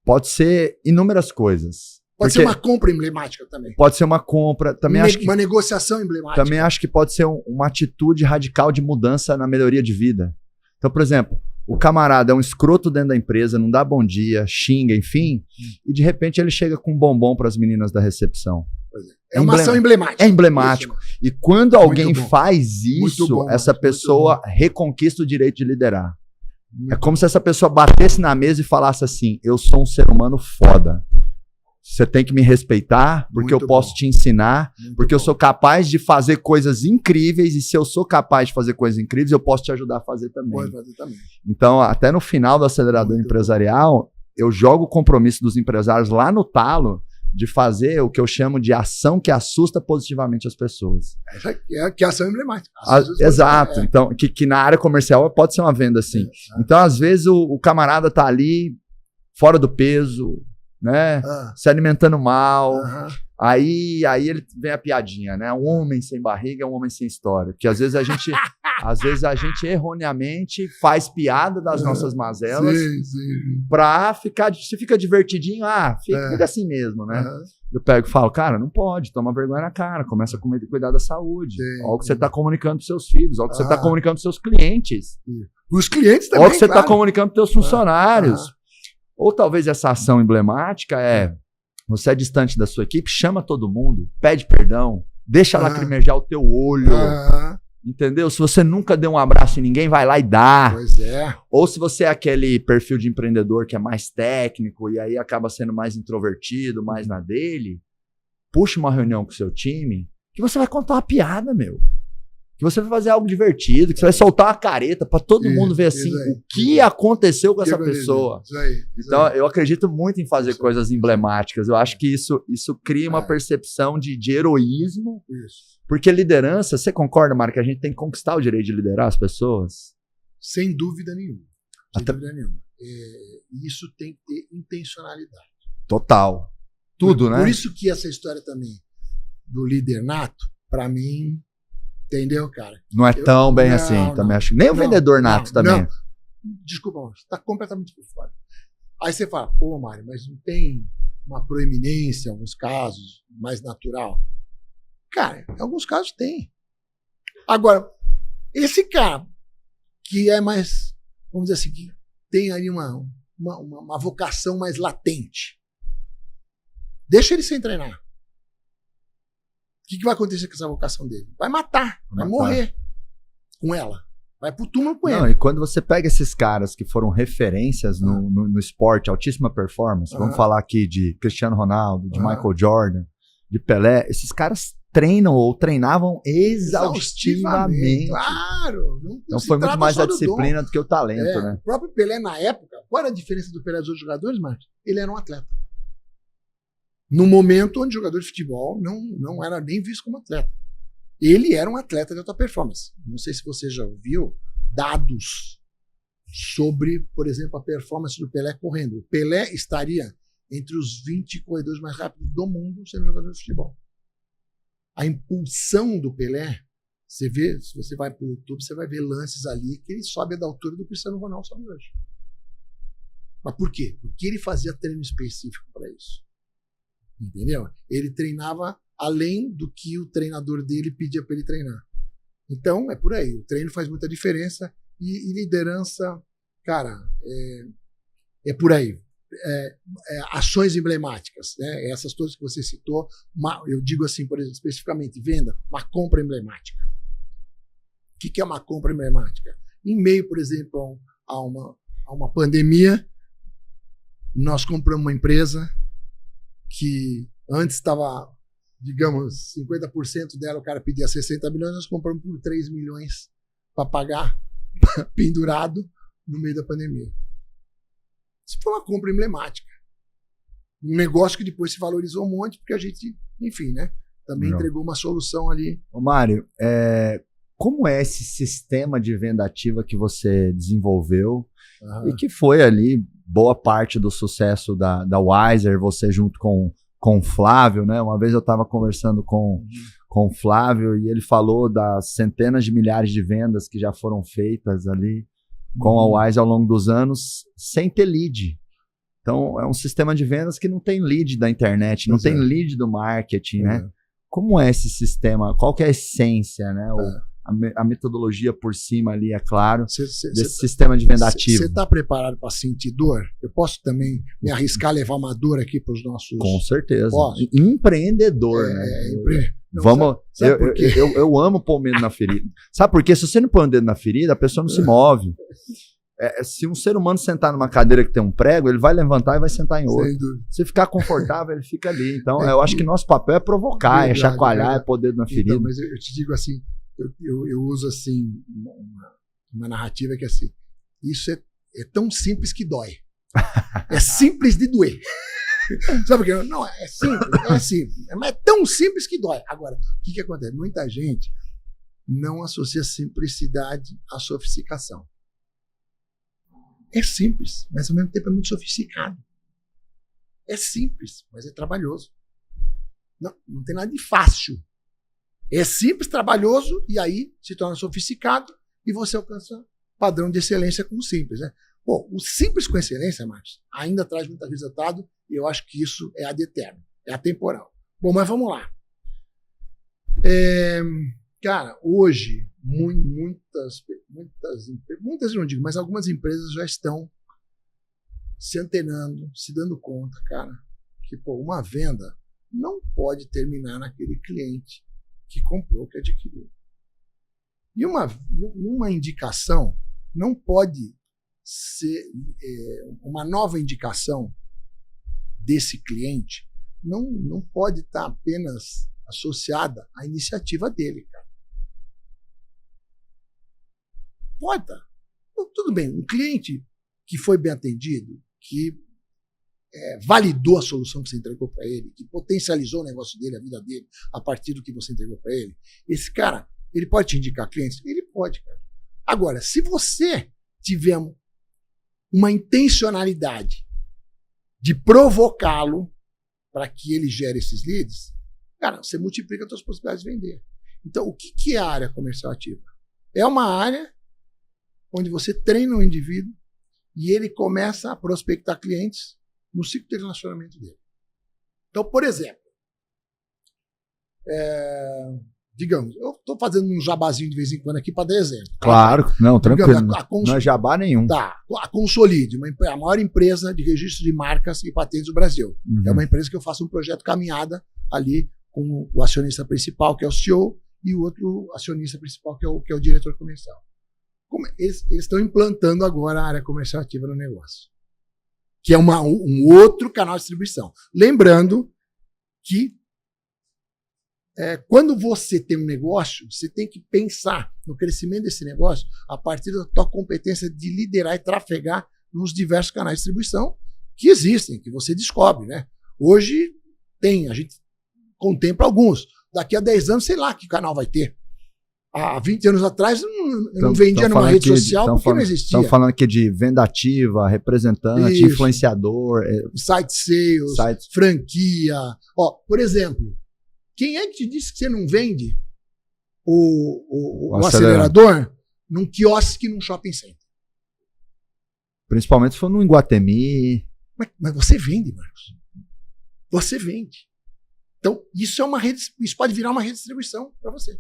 [SPEAKER 2] pode ser inúmeras coisas.
[SPEAKER 1] Pode ser uma compra emblemática também.
[SPEAKER 2] Pode ser uma compra. Também acho que,
[SPEAKER 1] uma negociação emblemática.
[SPEAKER 2] Também acho que pode ser uma atitude radical de mudança na melhoria de vida. Então, por exemplo, o camarada é um escroto dentro da empresa, não dá bom dia, xinga, enfim, e de repente ele chega com um bombom para as meninas da recepção.
[SPEAKER 1] É uma ação emblemática.
[SPEAKER 2] É emblemático. Isso. E quando alguém faz isso, essa pessoa reconquista o direito de liderar. É como se essa pessoa batesse na mesa e falasse assim, eu sou um ser humano foda. Você tem que me respeitar, porque
[SPEAKER 1] Muito
[SPEAKER 2] eu posso
[SPEAKER 1] bom.
[SPEAKER 2] te ensinar,
[SPEAKER 1] Muito
[SPEAKER 2] porque eu
[SPEAKER 1] bom.
[SPEAKER 2] sou capaz de fazer coisas incríveis, e se eu sou capaz de fazer coisas incríveis, eu posso te ajudar a fazer também.
[SPEAKER 1] Pode fazer também.
[SPEAKER 2] Então, até no final do acelerador
[SPEAKER 1] Muito
[SPEAKER 2] empresarial, eu jogo o compromisso dos empresários lá no talo de fazer o que eu chamo de ação que assusta positivamente as pessoas.
[SPEAKER 1] Essa aqui é que é ação emblemática.
[SPEAKER 2] Exato. Então, que na área comercial pode ser uma venda assim. Então, às vezes, o camarada tá ali fora do peso, né? Se alimentando mal. Aí ele vem a piadinha, né? Um homem sem barriga é um homem sem história. Porque às vezes a gente erroneamente faz piada das nossas mazelas pra ficar, se fica divertidinho, fica assim mesmo, né? Eu pego e falo, cara, não pode, toma vergonha na cara, começa a cuidar da saúde. Olha o que você tá comunicando pros seus filhos, olha o que você tá comunicando pros seus clientes.
[SPEAKER 1] Os clientes também,
[SPEAKER 2] olha o que você tá comunicando pros teus funcionários. Ou talvez essa ação emblemática você é distante da sua equipe, chama todo mundo, pede perdão, deixa lacrimejar o teu olho, entendeu? Se você nunca deu um abraço em ninguém, vai lá e dá.
[SPEAKER 1] Pois é.
[SPEAKER 2] Ou se você é aquele perfil de empreendedor que é mais técnico e aí acaba sendo mais introvertido, mais na dele, puxa uma reunião com o seu time que você vai contar uma piada, meu. Que você vai fazer algo divertido, que você vai soltar uma careta pra todo mundo ver assim o que aconteceu com essa pessoa.
[SPEAKER 1] Isso aí.
[SPEAKER 2] Então, eu acredito muito em fazer coisas emblemáticas. Eu acho que isso cria uma percepção de heroísmo. Porque liderança, você concorda, Mário, que a gente tem que conquistar o direito de liderar as pessoas?
[SPEAKER 1] Sem dúvida nenhuma. Sem dúvida nenhuma. Isso tem que ter intencionalidade.
[SPEAKER 2] Total. Tudo, né?
[SPEAKER 1] Por isso que essa história também do líder nato, pra mim... Entendeu, cara?
[SPEAKER 2] Não é tão bem assim, também acho. Nem o vendedor nato também.
[SPEAKER 1] Não. Desculpa, mas está completamente por fora. Aí você fala, pô, Mário, mas não tem uma proeminência em alguns casos, mais natural? Cara, em alguns casos tem. Agora, esse cara que é mais, vamos dizer assim, que tem ali uma vocação mais latente, deixa ele sem treinar. O que vai acontecer com essa vocação dele? Vai matar, vai morrer com ela. Vai pro túmulo com ele.
[SPEAKER 2] E quando você pega esses caras que foram referências no esporte, altíssima performance, vamos falar aqui de Cristiano Ronaldo, de Michael Jordan, de Pelé, esses caras treinam ou treinavam exaustivamente.
[SPEAKER 1] Claro.
[SPEAKER 2] Então foi muito mais a disciplina do que o talento, né?
[SPEAKER 1] O próprio Pelé na época, qual era a diferença do Pelé dos outros jogadores, Marcos? Ele era um atleta. No momento onde o jogador de futebol não era nem visto como atleta. Ele era um atleta de alta performance. Não sei se você já ouviu dados sobre, por exemplo, a performance do Pelé correndo. O Pelé estaria entre os 20 corredores mais rápidos do mundo sendo jogador de futebol. A impulsão do Pelé, você vê, se você vai para o YouTube, você vai ver lances ali que ele sobe da altura do Cristiano Ronaldo sobe hoje. Mas por quê? Porque ele fazia treino específico para isso. Entendeu? Ele treinava além do que o treinador dele pedia para ele treinar. Então, é por aí. O treino faz muita diferença e liderança, cara, é por aí. Ações emblemáticas, né? Essas todas que você citou, eu digo assim, por exemplo, especificamente, venda, uma compra emblemática. O que é uma compra emblemática? Em meio, por exemplo, a uma pandemia, nós compramos uma empresa que antes estava, digamos, 50% dela, o cara pedia 60 milhões, nós compramos por 3 milhões para pagar pendurado no meio da pandemia. Isso foi uma compra emblemática. Um negócio que depois se valorizou um monte, porque a gente, enfim, né, também entregou uma solução ali.
[SPEAKER 2] Ô Mário, como é esse sistema de venda ativa que você desenvolveu e que foi ali boa parte do sucesso da Wiser, você junto com o Flávio, né? Uma vez eu estava conversando com o Flávio e ele falou das centenas de milhares de vendas que já foram feitas ali com a Wiser ao longo dos anos sem ter lead. Então, é um sistema de vendas que não tem lead da internet, não tem lead do marketing, né? Como é esse sistema? Qual que é a essência, né? A metodologia por cima ali, é claro, desse sistema de venda ativo.
[SPEAKER 1] Você está preparado para sentir dor? Eu posso também me arriscar a levar uma dor aqui para os nossos...
[SPEAKER 2] Com certeza. Posso? Empreendedor, né?
[SPEAKER 1] Vamos...
[SPEAKER 2] Eu amo pôr o dedo na ferida. Sabe por quê? Se você não põe o dedo na ferida, a pessoa não se move. Se um ser humano sentar numa cadeira que tem um prego, ele vai levantar e vai sentar em outro.
[SPEAKER 1] Sem dúvida.
[SPEAKER 2] Se ficar confortável, ele fica ali. Então, eu acho que nosso papel é provocar, é chacoalhar, é pôr dedo na ferida.
[SPEAKER 1] Então, mas eu te digo assim, eu uso assim uma narrativa que é assim, isso é tão simples que dói. É simples de doer. Sabe por quê? Não, é simples, mas é tão simples que dói. Agora, o que acontece? Muita gente não associa simplicidade à sofisticação. É simples, mas ao mesmo tempo é muito sofisticado. É simples, mas é trabalhoso. Não tem nada de fácil. É simples, trabalhoso, e aí se torna sofisticado e você alcança padrão de excelência com o simples, né? Bom, o simples com excelência, Marcos, ainda traz muito resultado e eu acho que isso é ad eterno, é atemporal. Bom, mas vamos lá. Cara, hoje, muitas, eu não digo, mas algumas empresas já estão se antenando, se dando conta, cara, que uma venda não pode terminar naquele cliente que comprou, que adquiriu. E uma indicação não pode ser uma nova indicação desse cliente, não pode estar apenas associada à iniciativa dele, cara. Pode estar. Tudo bem, um cliente que foi bem atendido, que validou a solução que você entregou para ele, que potencializou o negócio dele, a vida dele, a partir do que você entregou para ele, esse cara, ele pode te indicar clientes? Ele pode, cara. Agora, se você tiver uma intencionalidade de provocá-lo para que ele gere esses leads, cara, você multiplica as suas possibilidades de vender. Então, o que é a área comercial ativa? É uma área onde você treina o indivíduo e ele começa a prospectar clientes no ciclo de relacionamento dele. Então, por exemplo, digamos, eu estou fazendo um jabazinho de vez em quando aqui para dar exemplo.
[SPEAKER 2] Claro, não, tranquilo.
[SPEAKER 1] Digamos,
[SPEAKER 2] não é jabá nenhum.
[SPEAKER 1] Tá, a Consolide, a maior empresa de registro de marcas e patentes do Brasil.
[SPEAKER 2] Uhum. É
[SPEAKER 1] uma empresa que eu faço um projeto caminhada ali com o acionista principal, que é o CEO, e o outro acionista principal, que é o diretor comercial. Eles estão implantando agora a área comercial ativa no negócio, que é um outro canal de distribuição. Lembrando que quando você tem um negócio, você tem que pensar no crescimento desse negócio a partir da tua competência de liderar e trafegar nos diversos canais de distribuição que existem, que você descobre, né? Hoje a gente contempla alguns. Daqui a 10 anos, sei lá que canal vai ter. Há 20 anos atrás, eu não vendia numa rede social porque não existia.
[SPEAKER 2] Estão falando aqui de venda ativa, representante, isso, influenciador.
[SPEAKER 1] Site sales, franquia. Por exemplo, quem é que te disse que você não vende o acelerador num quiosque num shopping center?
[SPEAKER 2] Principalmente se for no Iguatemi.
[SPEAKER 1] Mas você vende, Marcos. Você vende. Então, isso pode virar uma rede de distribuição para você.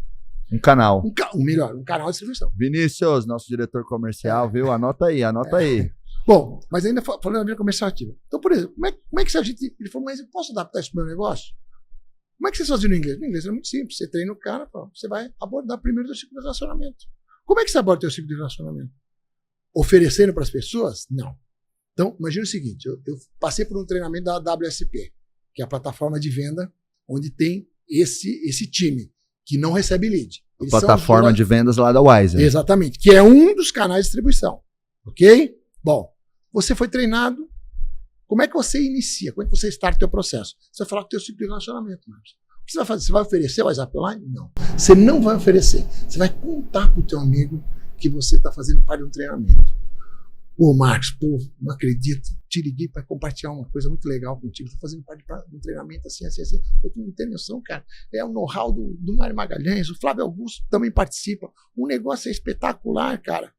[SPEAKER 2] Um canal.
[SPEAKER 1] Um canal de distribuição.
[SPEAKER 2] Vinícius, nosso diretor comercial, viu? Anota aí.
[SPEAKER 1] Bom, mas ainda falando da vida comercial ativa. Então, por exemplo, como é que ele falou, mas eu posso adaptar isso para o meu negócio? Como é que você fazia no inglês? No inglês é muito simples. Você treina o cara, você vai abordar primeiro o ciclo de relacionamento. Como é que você aborda o seu ciclo de relacionamento? Oferecendo para as pessoas? Não. Então, imagina o seguinte, eu passei por um treinamento da WSP, que é a plataforma de venda, onde tem esse time que não recebe lead.
[SPEAKER 2] A plataforma de vendas lá da Wiser.
[SPEAKER 1] Exatamente, que é um dos canais de distribuição. Ok? Bom, você foi treinado. Como é que você inicia? Como é que você starta o teu processo? Você vai falar com o teu ciclo de relacionamento. Marcos. O que você vai fazer? Você vai oferecer o WhatsApp Online? Não. Você não vai oferecer. Você vai contar para o teu amigo que você está fazendo parte de um treinamento. Marcos, não acredito. Te liguei para compartilhar uma coisa muito legal contigo. Estou fazendo parte de um treinamento assim. Tu não tem noção, cara. É o know-how do Mário Magalhães. O Flávio Augusto também participa. O negócio é espetacular, cara.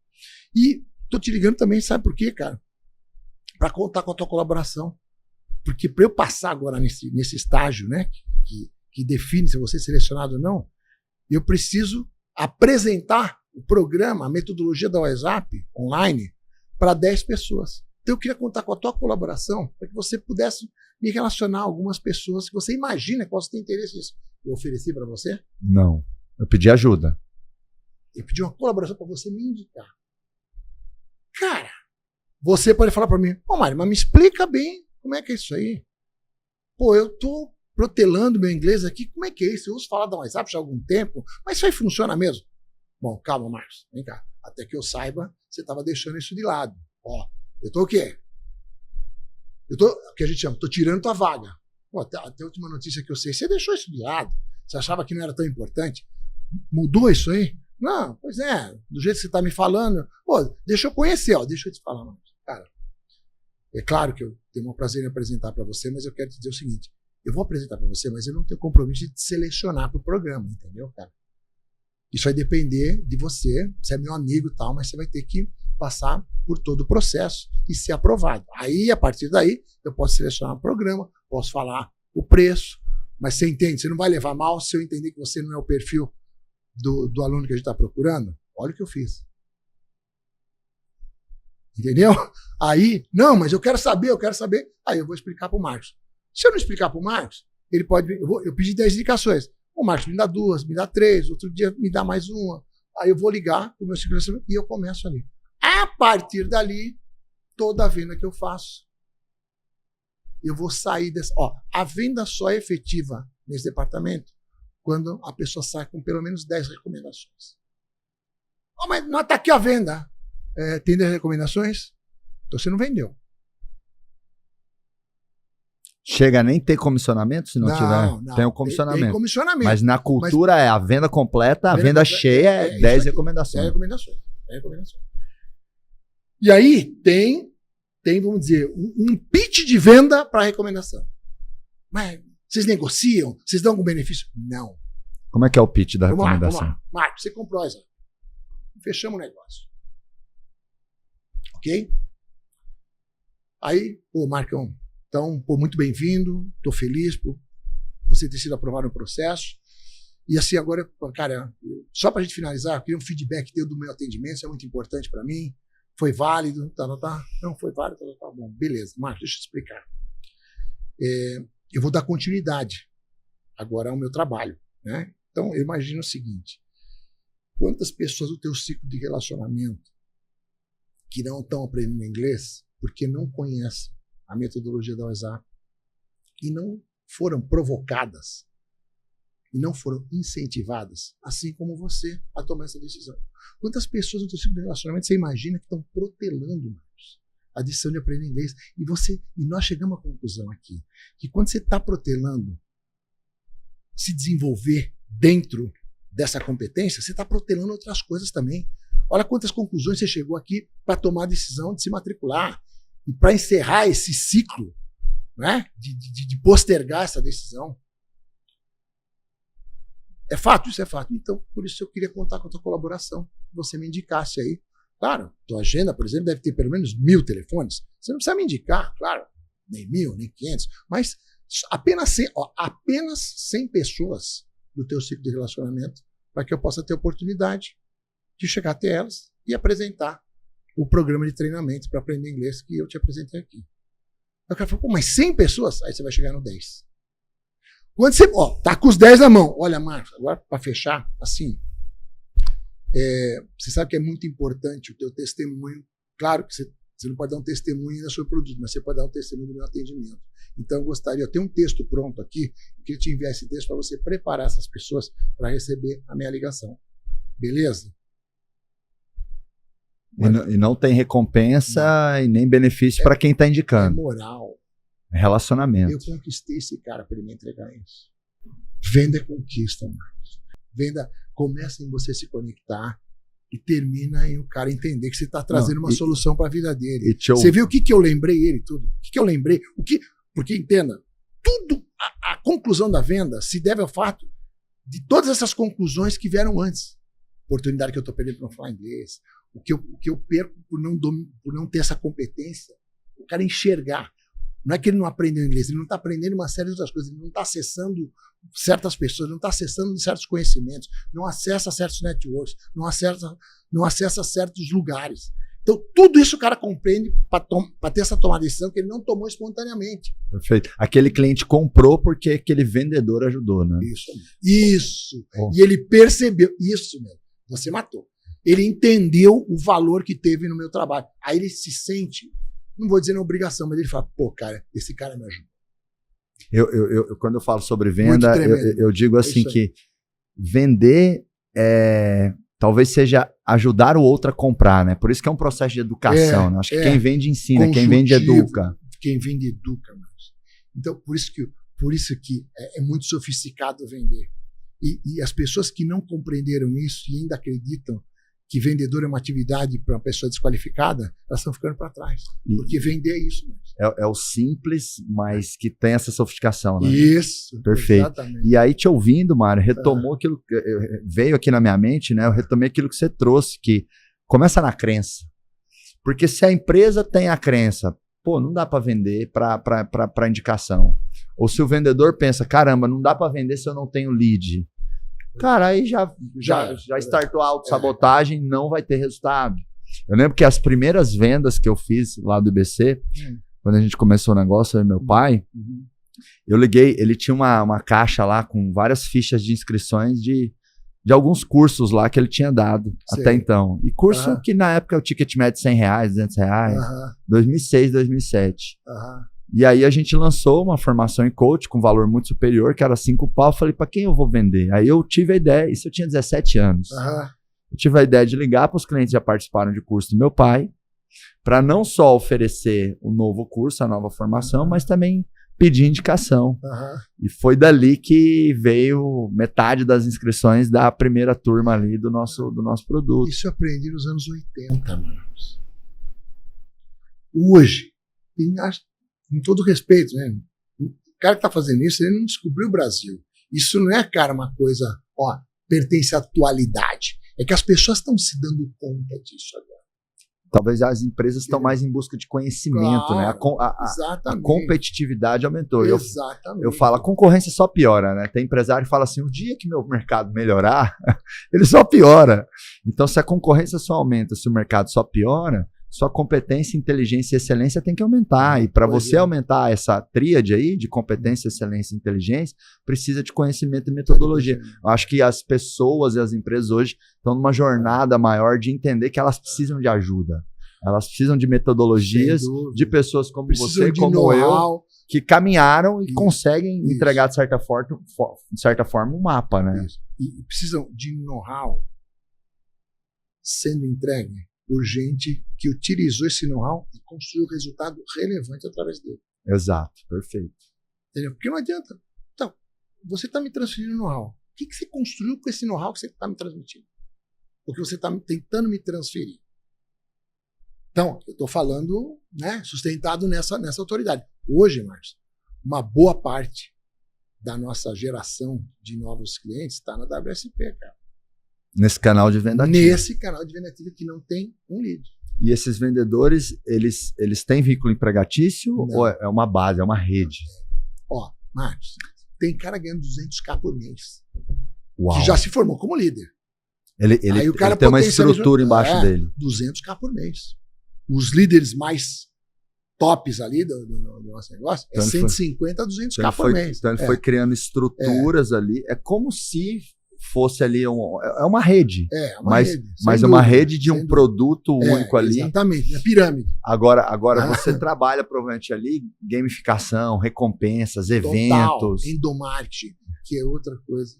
[SPEAKER 1] E estou te ligando também, sabe por quê, cara? Para contar com a tua colaboração. Porque para eu passar agora nesse estágio, né, que define se você é selecionado ou não, eu preciso apresentar o programa, a metodologia da WhatsApp online para 10 pessoas. Então eu queria contar com a tua colaboração para que você pudesse me relacionar a algumas pessoas que você imagina que possam ter interesse nisso. Eu ofereci para você?
[SPEAKER 2] Não. Eu pedi ajuda.
[SPEAKER 1] Eu pedi uma colaboração para você me indicar. Cara, você pode falar para mim, ô Mário, mas me explica bem como é que é isso aí. Pô, eu tô protelando meu inglês aqui, como é que é isso? Eu uso falar da WhatsApp já há algum tempo, mas isso aí funciona mesmo? Bom, calma, Marcos, vem cá. Até que eu saiba, você estava deixando isso de lado. Ó, eu tô o quê? Eu tô, o que a gente chama, tô tirando tua vaga. Pô, até a última notícia que eu sei, você deixou isso de lado. Você achava que não era tão importante? Mudou isso aí? Não, pois é, do jeito que você está me falando, pô, deixa eu conhecer, ó, deixa eu te falar, Marcos. Cara, é claro que eu tenho um prazer em apresentar para você, mas eu quero te dizer o seguinte, eu vou apresentar para você, mas eu não tenho compromisso de te selecionar para o programa, entendeu, cara? Isso vai depender de você, você é meu amigo e tal, mas você vai ter que passar por todo o processo e ser aprovado. Aí, a partir daí, eu posso selecionar o programa, posso falar o preço, mas você entende, você não vai levar mal se eu entender que você não é o perfil do aluno que a gente está procurando. Olha o que eu fiz. Entendeu? Aí, não, mas eu quero saber. Aí eu vou explicar para o Marcos. Se eu não explicar para o Marcos, ele pode. Eu pedi 10 indicações. O Marcos me dá 2, me dá 3, outro dia me dá mais uma. Aí eu vou ligar para o meu segurança e eu começo ali. A partir dali, toda a venda que eu faço, eu vou sair dessa. Ó, a venda só é efetiva nesse departamento quando a pessoa sai com pelo menos 10 recomendações. Oh, mas não está aqui a venda. Tem 10 recomendações? Então você não vendeu.
[SPEAKER 2] Chega a nem ter comissionamento se não tiver? Não. Tem um comissionamento. Tem
[SPEAKER 1] comissionamento.
[SPEAKER 2] Mas na cultura é a venda completa, a venda cheia é 10 recomendações.
[SPEAKER 1] 10 recomendações. E aí tem, vamos dizer, um pitch de venda para recomendação. Mas vocês negociam? Vocês dão algum benefício? Não.
[SPEAKER 2] Como é que é o pitch da recomendação?
[SPEAKER 1] Vamos lá. Marcos, você comprou essa. Fechamos o negócio. Ok? Aí, pô, Marcão, então, pô, muito bem-vindo, estou feliz por você ter sido aprovado no processo. E assim, agora, cara, só para a gente finalizar, eu queria um feedback teu do meu atendimento, isso é muito importante para mim. Foi válido, tá? Não, foi válido, tá bom. Beleza, Marcos, deixa eu te explicar. Eu vou dar continuidade agora ao meu trabalho, né? Então, eu imagino o seguinte, quantas pessoas do teu ciclo de relacionamento que não estão aprendendo inglês porque não conhecem a metodologia da WhatsApp e não foram provocadas e não foram incentivadas, assim como você, a tomar essa decisão. Quantas pessoas no teu ciclo de relacionamento você imagina que estão protelando, Marcos, a decisão de aprender inglês? E nós chegamos à conclusão aqui, que quando você está protelando se desenvolver dentro dessa competência, você está protelando outras coisas também. Olha quantas conclusões você chegou aqui para tomar a decisão de se matricular e para encerrar esse ciclo, né, de postergar essa decisão. É fato, isso é fato. Então, por isso eu queria contar com a tua colaboração. Você me indicasse aí. Claro, tua agenda, por exemplo, deve ter pelo menos 1000 telefones. Você não precisa me indicar, claro, nem 1000, nem 500, mas apenas 100 pessoas do teu ciclo de relacionamento para que eu possa ter oportunidade de chegar até elas e apresentar o programa de treinamento para aprender inglês que eu te apresentei aqui. Eu quero falar, pô, mas 100 pessoas? Aí você vai chegar no 10. Quando você tá com os 10 na mão, olha, Marcos, agora para fechar, assim, você sabe que é muito importante o teu testemunho. Claro que você não pode dar um testemunho do seu produto, mas você pode dar um testemunho do meu atendimento. Então, eu tenho um texto pronto aqui, eu queria te enviar esse texto para você preparar essas pessoas para receber a minha ligação. Beleza?
[SPEAKER 2] E não tem recompensa e nem benefício para quem está indicando.
[SPEAKER 1] É moral.
[SPEAKER 2] É relacionamento.
[SPEAKER 1] Eu conquistei esse cara para ele me entregar isso. Venda é conquista, Marcos. Venda começa em você se conectar e termina em o cara entender que você está trazendo uma solução para a vida dele. Você viu o que eu lembrei ele tudo? O que eu lembrei? Porque entenda, tudo, a conclusão da venda se deve ao fato de todas essas conclusões que vieram antes. Oportunidade que eu estou perdendo para não falar inglês, o que eu perco por não ter essa competência, o cara enxergar. Não é que ele não aprendeu inglês, ele não está aprendendo uma série de outras coisas, ele não está acessando certas pessoas, não está acessando certos conhecimentos, não acessa certos networks, não acessa certos lugares. Então, tudo isso o cara compreende para ter essa tomada de decisão que ele não tomou espontaneamente.
[SPEAKER 2] Perfeito. Aquele cliente comprou porque aquele vendedor ajudou, né?
[SPEAKER 1] Isso. Oh. E ele percebeu. Isso mesmo. Você matou. Ele entendeu o valor que teve no meu trabalho. Aí ele se sente, não vou dizer na obrigação, mas ele fala, pô, cara, esse cara me ajuda.
[SPEAKER 2] Quando eu falo sobre venda, eu digo assim que vender talvez seja ajudar o outro a comprar, né? Por isso que é um processo de educação, né? Acho que quem vende ensina, quem vende educa.
[SPEAKER 1] Quem vende educa, mas. Então, por isso que é muito sofisticado vender. E as pessoas que não compreenderam isso e ainda acreditam que vendedor é uma atividade para uma pessoa desqualificada, elas estão ficando para trás. Porque vender é isso.
[SPEAKER 2] É o simples, mas que tem essa sofisticação, né?
[SPEAKER 1] Isso.
[SPEAKER 2] Perfeito.
[SPEAKER 1] Exatamente.
[SPEAKER 2] E aí, te ouvindo, Mário, retomou aquilo que veio aqui na minha mente, né? Eu retomei aquilo que você trouxe, que começa na crença. Porque se a empresa tem a crença, pô, não dá para vender para indicação. Ou se o vendedor pensa, caramba, não dá para vender se eu não tenho lead. Cara, aí já startou a autossabotagem, não vai ter resultado. Eu lembro que as primeiras vendas que eu fiz lá do IBC, quando a gente começou o negócio, eu e meu pai, eu liguei, ele tinha uma caixa lá com várias fichas de inscrições de alguns cursos lá que ele tinha dado até então. E curso que na época o ticket médio de R$100, R$200, 2006, 2007. E aí a gente lançou uma formação em coach com valor muito superior, que era 5 pau. Eu falei, para quem eu vou vender? Aí eu tive a ideia, isso eu tinha 17 anos. Eu tive a ideia de ligar para os clientes que já participaram de curso do meu pai, para não só oferecer o novo curso, a nova formação, mas também pedir indicação. E foi dali que veio metade das inscrições da primeira turma ali do nosso produto.
[SPEAKER 1] Isso eu aprendi nos anos 80, mano. Hoje, com todo respeito, né? O cara que está fazendo isso, ele não descobriu o Brasil. Isso não é, cara, uma coisa, pertence à atualidade. É que as pessoas estão se dando conta disso agora.
[SPEAKER 2] Talvez as empresas estão mais em busca de conhecimento, né? A competitividade aumentou.
[SPEAKER 1] Exatamente.
[SPEAKER 2] Eu falo, a concorrência só piora, né? Tem empresário que fala assim, o dia que meu mercado melhorar, ele só piora. Então, se a concorrência só aumenta, se o mercado só piora, sua competência, inteligência e excelência tem que aumentar. E para você aumentar essa tríade aí de competência, excelência e inteligência, precisa de conhecimento e metodologia. Eu acho que as pessoas e as empresas hoje estão numa jornada maior de entender que elas precisam de ajuda. Elas precisam de metodologias, de pessoas como você, como eu, que caminharam e conseguem entregar, de certa forma, um mapa, né?
[SPEAKER 1] E precisam de know-how sendo entregue por gente que utilizou esse know-how e construiu resultado relevante através dele.
[SPEAKER 2] Exato, perfeito.
[SPEAKER 1] Entendeu? Porque não adianta. Então, você está me transferindo know-how. O que você construiu com esse know-how que você está me transmitindo? O que você está tentando me transferir? Então, eu estou falando, né, sustentado nessa autoridade. Hoje, Márcio, uma boa parte da nossa geração de novos clientes está na WSP, cara.
[SPEAKER 2] Nesse canal de venda ativa.
[SPEAKER 1] Nesse canal de venda ativa que não tem um lead.
[SPEAKER 2] E esses vendedores, eles têm vínculo empregatício ou é uma base, é uma rede?
[SPEAKER 1] Marcos, tem cara ganhando 200k por mês.
[SPEAKER 2] Uau.
[SPEAKER 1] Que já se formou como líder.
[SPEAKER 2] Ele tem uma estrutura embaixo dele.
[SPEAKER 1] 200k por mês. Os líderes mais tops ali do nosso negócio então 150 a 200k por mês.
[SPEAKER 2] Então ele foi criando estruturas ali. É como se fosse ali é uma rede. Mas uma rede de um produto único ali.
[SPEAKER 1] Exatamente, é pirâmide.
[SPEAKER 2] Agora você trabalha provavelmente ali gamificação, recompensas, eventos.
[SPEAKER 1] Endomarketing, que é outra coisa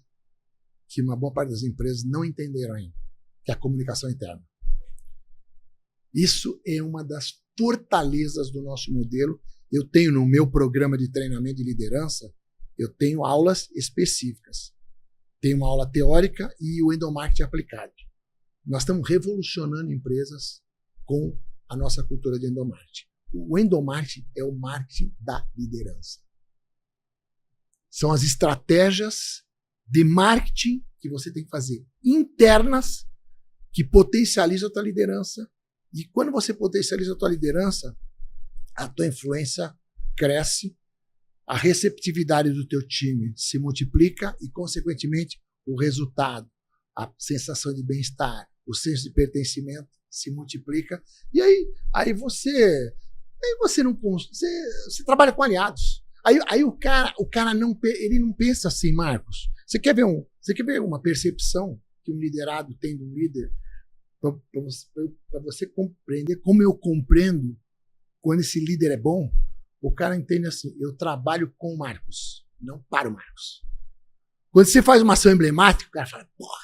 [SPEAKER 1] que uma boa parte das empresas não entenderam ainda, que é a comunicação interna. Isso é uma das fortalezas do nosso modelo. Eu tenho no meu programa de treinamento de liderança, eu tenho aulas específicas. Tem uma aula teórica e o endomarketing aplicado. Nós estamos revolucionando empresas com a nossa cultura de endomarketing. O endomarketing é o marketing da liderança. São as estratégias de marketing que você tem que fazer internas que potencializam a tua liderança. E quando você potencializa a tua liderança, a tua influência cresce, a receptividade do teu time se multiplica e, consequentemente, o resultado, a sensação de bem-estar, o senso de pertencimento se multiplica. E aí você não você trabalha com aliados. Aí o cara não pensa assim, Marcos. Você quer ver uma percepção que um liderado tem de um líder para você compreender como eu compreendo quando esse líder é bom, o cara entende assim, eu trabalho com o Marcos, não para o Marcos. Quando você faz uma ação emblemática, o cara fala, porra,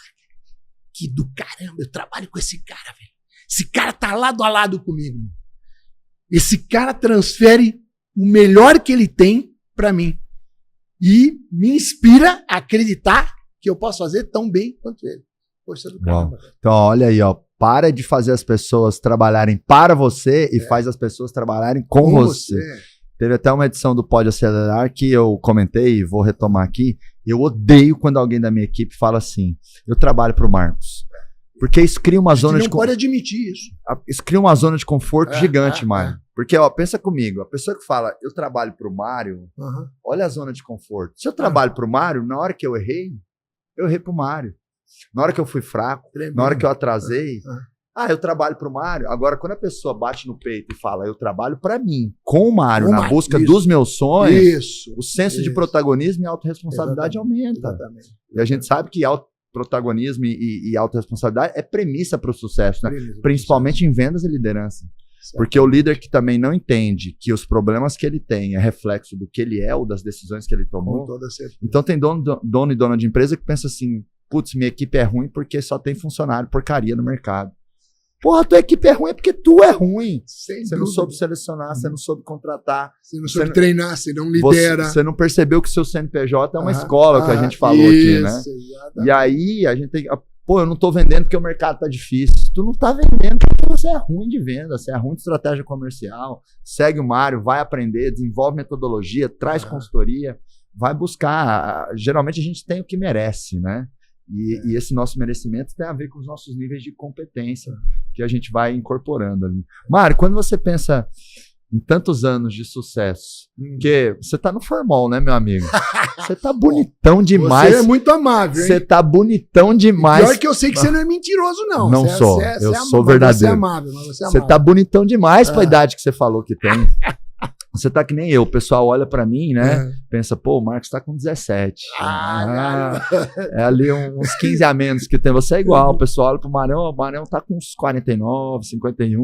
[SPEAKER 1] que do caramba, eu trabalho com esse cara, velho. Esse cara tá lado a lado comigo. Esse cara transfere o melhor que ele tem para mim. E me inspira a acreditar que eu posso fazer tão bem quanto ele. Poxa, do caramba.
[SPEAKER 2] Então, olha aí, ó. Para de fazer as pessoas trabalharem para você e faz as pessoas trabalharem com você. Teve até uma edição do Pode Acelerar que eu comentei e vou retomar aqui. Eu odeio quando alguém da minha equipe fala assim, eu trabalho para o Marcos. Porque isso cria uma zona de...
[SPEAKER 1] não pode admitir isso.
[SPEAKER 2] Isso cria uma zona de conforto gigante, Mário. Porque, ó, pensa comigo, a pessoa que fala, eu trabalho para o Mário, olha a zona de conforto. Se eu trabalho para o Mário, na hora que eu errei para o Mário. Na hora que eu fui fraco, na hora que eu atrasei, eu trabalho para o Mário. Agora, quando a pessoa bate no peito e fala, eu trabalho para mim, com o Mário, na busca dos meus sonhos, o senso de protagonismo e autorresponsabilidade aumenta.
[SPEAKER 1] Exatamente.
[SPEAKER 2] E a gente sabe que protagonismo e autorresponsabilidade é premissa para o sucesso, né? Principalmente em vendas e liderança. Certo. Porque o líder que também não entende que os problemas que ele tem é reflexo do que ele é ou das decisões que ele tomou.
[SPEAKER 1] Com toda certeza.
[SPEAKER 2] Então tem dono e dona de empresa que pensa assim, putz, minha equipe é ruim porque só tem funcionário porcaria no mercado. Porra, tua equipe é ruim é porque tu é ruim. Você não soube selecionar, você não soube contratar.
[SPEAKER 1] Você não soube treinar, você não lidera.
[SPEAKER 2] Você não percebeu que o seu CNPJ é uma escola, que a gente falou aqui, né? Exatamente. E aí a gente tem... Pô, eu não tô vendendo porque o mercado tá difícil. Tu não tá vendendo porque você é ruim de venda, você é ruim de estratégia comercial. Segue o Mário, vai aprender, desenvolve metodologia, traz consultoria, vai buscar. Geralmente a gente tem o que merece, né? E esse nosso merecimento tem a ver com os nossos níveis de competência que a gente vai incorporando ali. Mário, quando você pensa em tantos anos de sucesso, porque você tá no formal, né, meu amigo? Você tá bonitão demais.
[SPEAKER 1] Você é muito amável, hein?
[SPEAKER 2] Você tá bonitão demais.
[SPEAKER 1] Pior que eu sei que você não é mentiroso, não.
[SPEAKER 2] Não sou, eu sou verdadeiro.
[SPEAKER 1] Você é amável, mas você é amável.
[SPEAKER 2] Você tá bonitão demais pra idade que você falou que tem. Você tá que nem eu, o pessoal olha pra mim, né? Pensa, pô, o Marcos tá com 17. É ali uns 15 a menos que tem. Você é igual, o pessoal olha pro Marão, o Marão tá com uns 49, 51.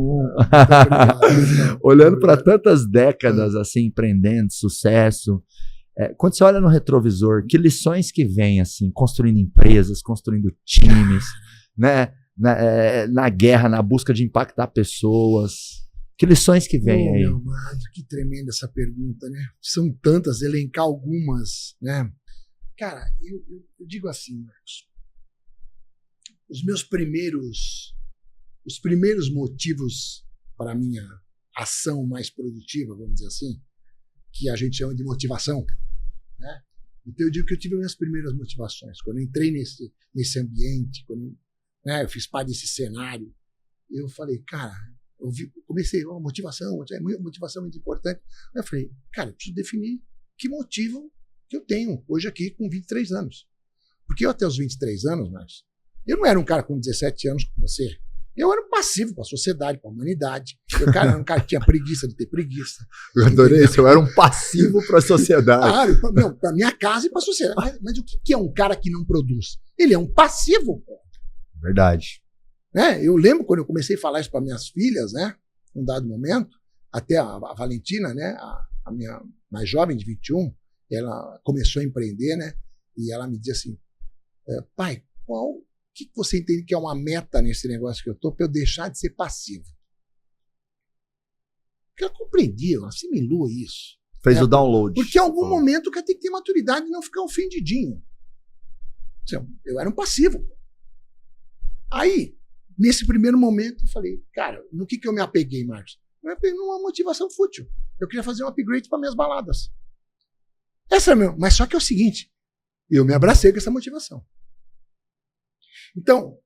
[SPEAKER 2] Olhando pra tantas décadas, assim, empreendendo, sucesso. Quando você olha no retrovisor, que lições que vem, assim, construindo empresas, construindo times, né? Na guerra, na busca de impactar pessoas. Que lições que vem aí?
[SPEAKER 1] Meu mano, que tremenda essa pergunta, né? São tantas, elencar algumas, né? Cara, eu digo assim, Marcos, os primeiros motivos para a minha ação mais produtiva, vamos dizer assim, que a gente chama de motivação, né? Então eu digo que eu tive minhas primeiras motivações. Quando eu entrei nesse ambiente, quando eu fiz parte desse cenário, eu falei, cara, comecei, motivação é muito importante. Aí eu falei, cara, eu preciso definir que motivo que eu tenho hoje aqui com 23 anos. Porque eu até os 23 anos, mas eu não era um cara com 17 anos como você. Eu era um passivo para a sociedade, para a humanidade. Eu era um cara que tinha preguiça de ter preguiça.
[SPEAKER 2] Eu adorei isso, eu era um passivo para a sociedade.
[SPEAKER 1] Claro, para minha casa e para a sociedade. Mas o que é um cara que não produz? Ele é um passivo.
[SPEAKER 2] Verdade.
[SPEAKER 1] Eu lembro quando eu comecei a falar isso para minhas filhas, né? Num dado momento, até a Valentina, né? A minha mais jovem, de 21, ela começou a empreender, né? E ela me dizia assim, pai, o que você entende que é uma meta nesse negócio que eu estou para eu deixar de ser passivo? Porque ela compreendia, ela assimilou isso.
[SPEAKER 2] Fez o download.
[SPEAKER 1] Porque em algum momento o cara tem que ter maturidade e não ficar ofendidinho. Eu era um passivo. Aí, nesse primeiro momento, eu falei, cara, no que eu me apeguei, Marcos? Eu me apeguei numa motivação fútil. Eu queria fazer um upgrade para minhas baladas. Essa é mas só que é o seguinte, eu me abracei com essa motivação. Então,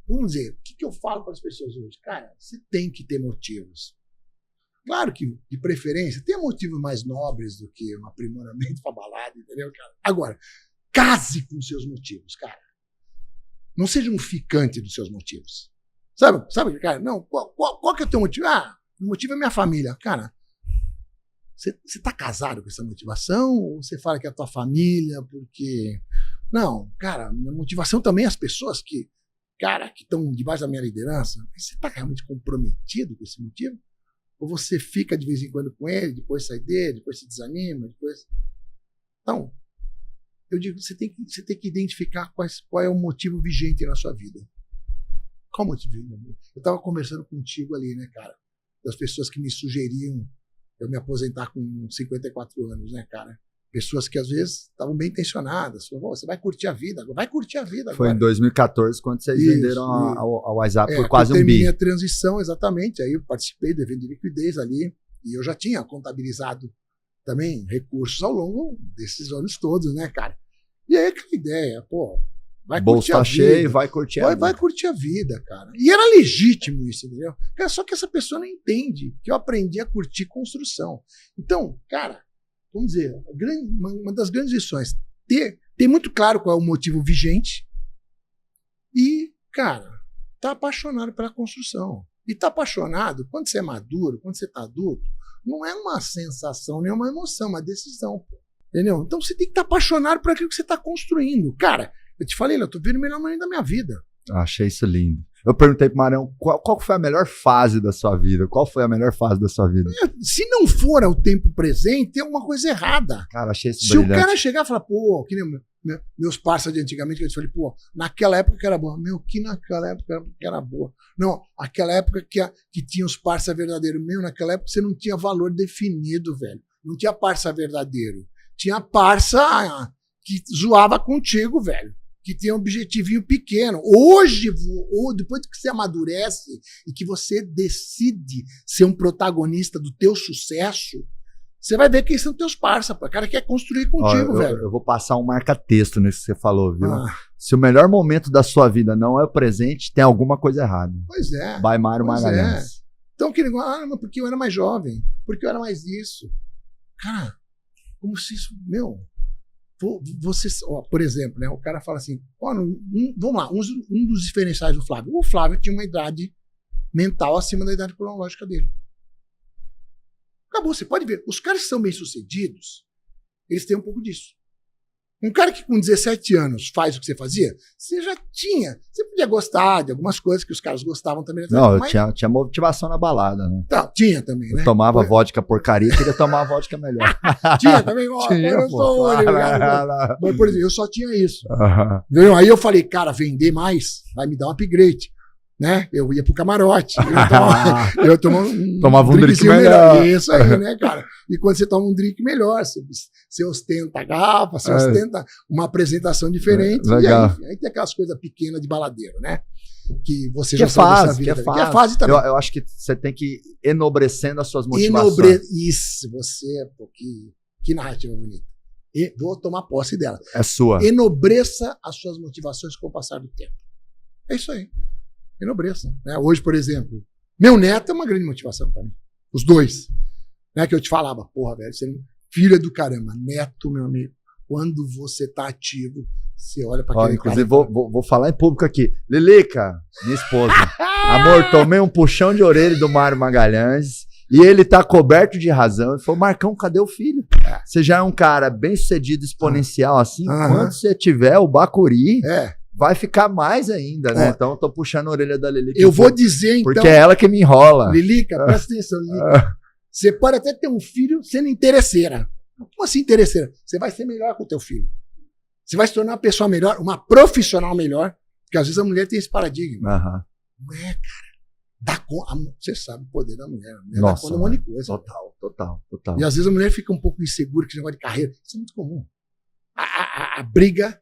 [SPEAKER 1] vamos dizer, o que eu falo para as pessoas hoje? Cara, você tem que ter motivos. Claro que, de preferência, tem motivos mais nobres do que um aprimoramento para balada, entendeu, cara? Agora, case com seus motivos, cara. Não seja um ficante dos seus motivos. Sabe, cara? Não, qual que é o teu motivo? O motivo é minha família. Cara, você está casado com essa motivação? Ou você fala que é a tua família porque... Não, cara, minha motivação também é as pessoas que cara, que estão debaixo da minha liderança, você está realmente comprometido com esse motivo? Ou você fica de vez em quando com ele, depois sai dele, depois se desanima, depois... Então, eu digo, você tem que identificar qual é o motivo vigente na sua vida. Qual o motivo vigente? Eu estava conversando contigo ali, né, cara? Das pessoas que me sugeriam eu me aposentar com 54 anos, né, cara? Pessoas que às vezes estavam bem intencionadas. Falaram, você vai curtir a vida, vai curtir a vida agora.
[SPEAKER 2] Foi em 2014 quando vocês venderam a WhatsApp por quase
[SPEAKER 1] eu
[SPEAKER 2] um bi.
[SPEAKER 1] terminei a transição, exatamente. Aí eu participei do evento de liquidez ali e eu já tinha contabilizado também recursos ao longo desses anos todos, né, cara? E aí aquela ideia, pô, vai
[SPEAKER 2] bolso
[SPEAKER 1] curtir a vida.
[SPEAKER 2] Cheio, vai curtir a vida.
[SPEAKER 1] Vai curtir a vida, cara. E era legítimo isso, entendeu? Cara, só que essa pessoa não entende que eu aprendi a curtir construção. Então, cara, vamos dizer, uma das grandes lições, ter muito claro qual é o motivo vigente e, cara, tá apaixonado pela construção. E tá apaixonado, quando você é maduro, quando você tá adulto, não é uma sensação, nem uma emoção, uma decisão, pô. Entendeu? Então você tem que estar apaixonado por aquilo que você está construindo. Cara, eu te falei, eu tô vendo o melhor momento da minha vida.
[SPEAKER 2] Achei isso lindo. Eu perguntei pro Marão, qual foi a melhor fase da sua vida? Qual foi a melhor fase da sua vida?
[SPEAKER 1] Se não for ao tempo presente, tem alguma coisa errada.
[SPEAKER 2] Cara, achei isso
[SPEAKER 1] brilhante. Se o cara chegar e falar, pô, que nem meus parceiros de antigamente, que eu te falei, pô, naquela época que era boa. Meu, que naquela época que era boa. Não, aquela época que tinha os parceiros verdadeiros. Meu, naquela época você não tinha valor definido, velho. Não tinha parça verdadeiro. Tinha parça que zoava contigo, velho. Que tem um objetivinho pequeno. Hoje, depois que você amadurece e que você decide ser um protagonista do teu sucesso, você vai ver quem são teus parça, o cara quer construir contigo, velho.
[SPEAKER 2] Eu vou passar um marca-texto nisso que você falou, viu? Se o melhor momento da sua vida não é o presente, tem alguma coisa errada.
[SPEAKER 1] Pois é.
[SPEAKER 2] By Mário Magalhães.
[SPEAKER 1] É. Então, mas porque eu era mais jovem, porque eu era mais isso. Cara, como se isso, você, por exemplo, né, o cara fala assim, vamos lá, um dos diferenciais do Flávio. O Flávio tinha uma idade mental acima da idade cronológica dele. Acabou, você pode ver. Os caras que são bem-sucedidos, eles têm um pouco disso. Um cara que com 17 anos faz o que você fazia, você já tinha. Você podia gostar de algumas coisas que os caras gostavam também.
[SPEAKER 2] Não, mas... eu tinha motivação na balada, né?
[SPEAKER 1] Tá, tinha também, né?
[SPEAKER 2] Eu tomava vodka porcaria e queria tomar vodka melhor.
[SPEAKER 1] Tinha também, eu sou mas, por exemplo, eu só tinha isso. Aí eu falei, cara, vender mais vai me dar um upgrade. Né? Eu ia pro camarote. Eu tomava um drink melhor. Isso aí, né, cara? E quando você toma um drink melhor, você ostenta a garrafa, você ostenta uma apresentação diferente. E aí tem aquelas coisas pequenas de baladeiro, né? Que você já sabe dessa vida. Que é fase também.
[SPEAKER 2] Eu acho que você tem que ir enobrecendo as suas motivações.
[SPEAKER 1] Isso, você, pô, que narrativa bonita. E vou tomar posse dela.
[SPEAKER 2] É sua.
[SPEAKER 1] Enobreça as suas motivações com o passar do tempo. É isso aí. Enobreza, né? Hoje, por exemplo, meu neto é uma grande motivação para mim. Os dois. Né? Que eu te falava, porra, velho, você é filho do caramba. Neto, meu amigo, quando você tá ativo, você olha para aquele
[SPEAKER 2] inclusive, vou falar em público aqui. Lilica, minha esposa. Amor, tomei um puxão de orelha do Mário Magalhães e ele tá coberto de razão. Ele falou, Marcão, cadê o filho? Você já é um cara bem sucedido, exponencial assim. Quando você tiver o Bacuri... vai ficar mais ainda, né? Então eu tô puxando a orelha da Lilica.
[SPEAKER 1] Eu vou dizer, então...
[SPEAKER 2] Porque é ela que me enrola.
[SPEAKER 1] Lilica, presta atenção, Lilica. Você pode até ter um filho sendo interesseira. Como assim interesseira? Você vai ser melhor com o teu filho. Você vai se tornar uma pessoa melhor, uma profissional melhor, porque às vezes a mulher tem esse paradigma. Não é, cara. Você sabe o poder da mulher. A mulher dá conta de um monte de coisa.
[SPEAKER 2] Total.
[SPEAKER 1] E às vezes a mulher fica um pouco insegura com esse negócio de carreira. Isso é muito comum. A briga...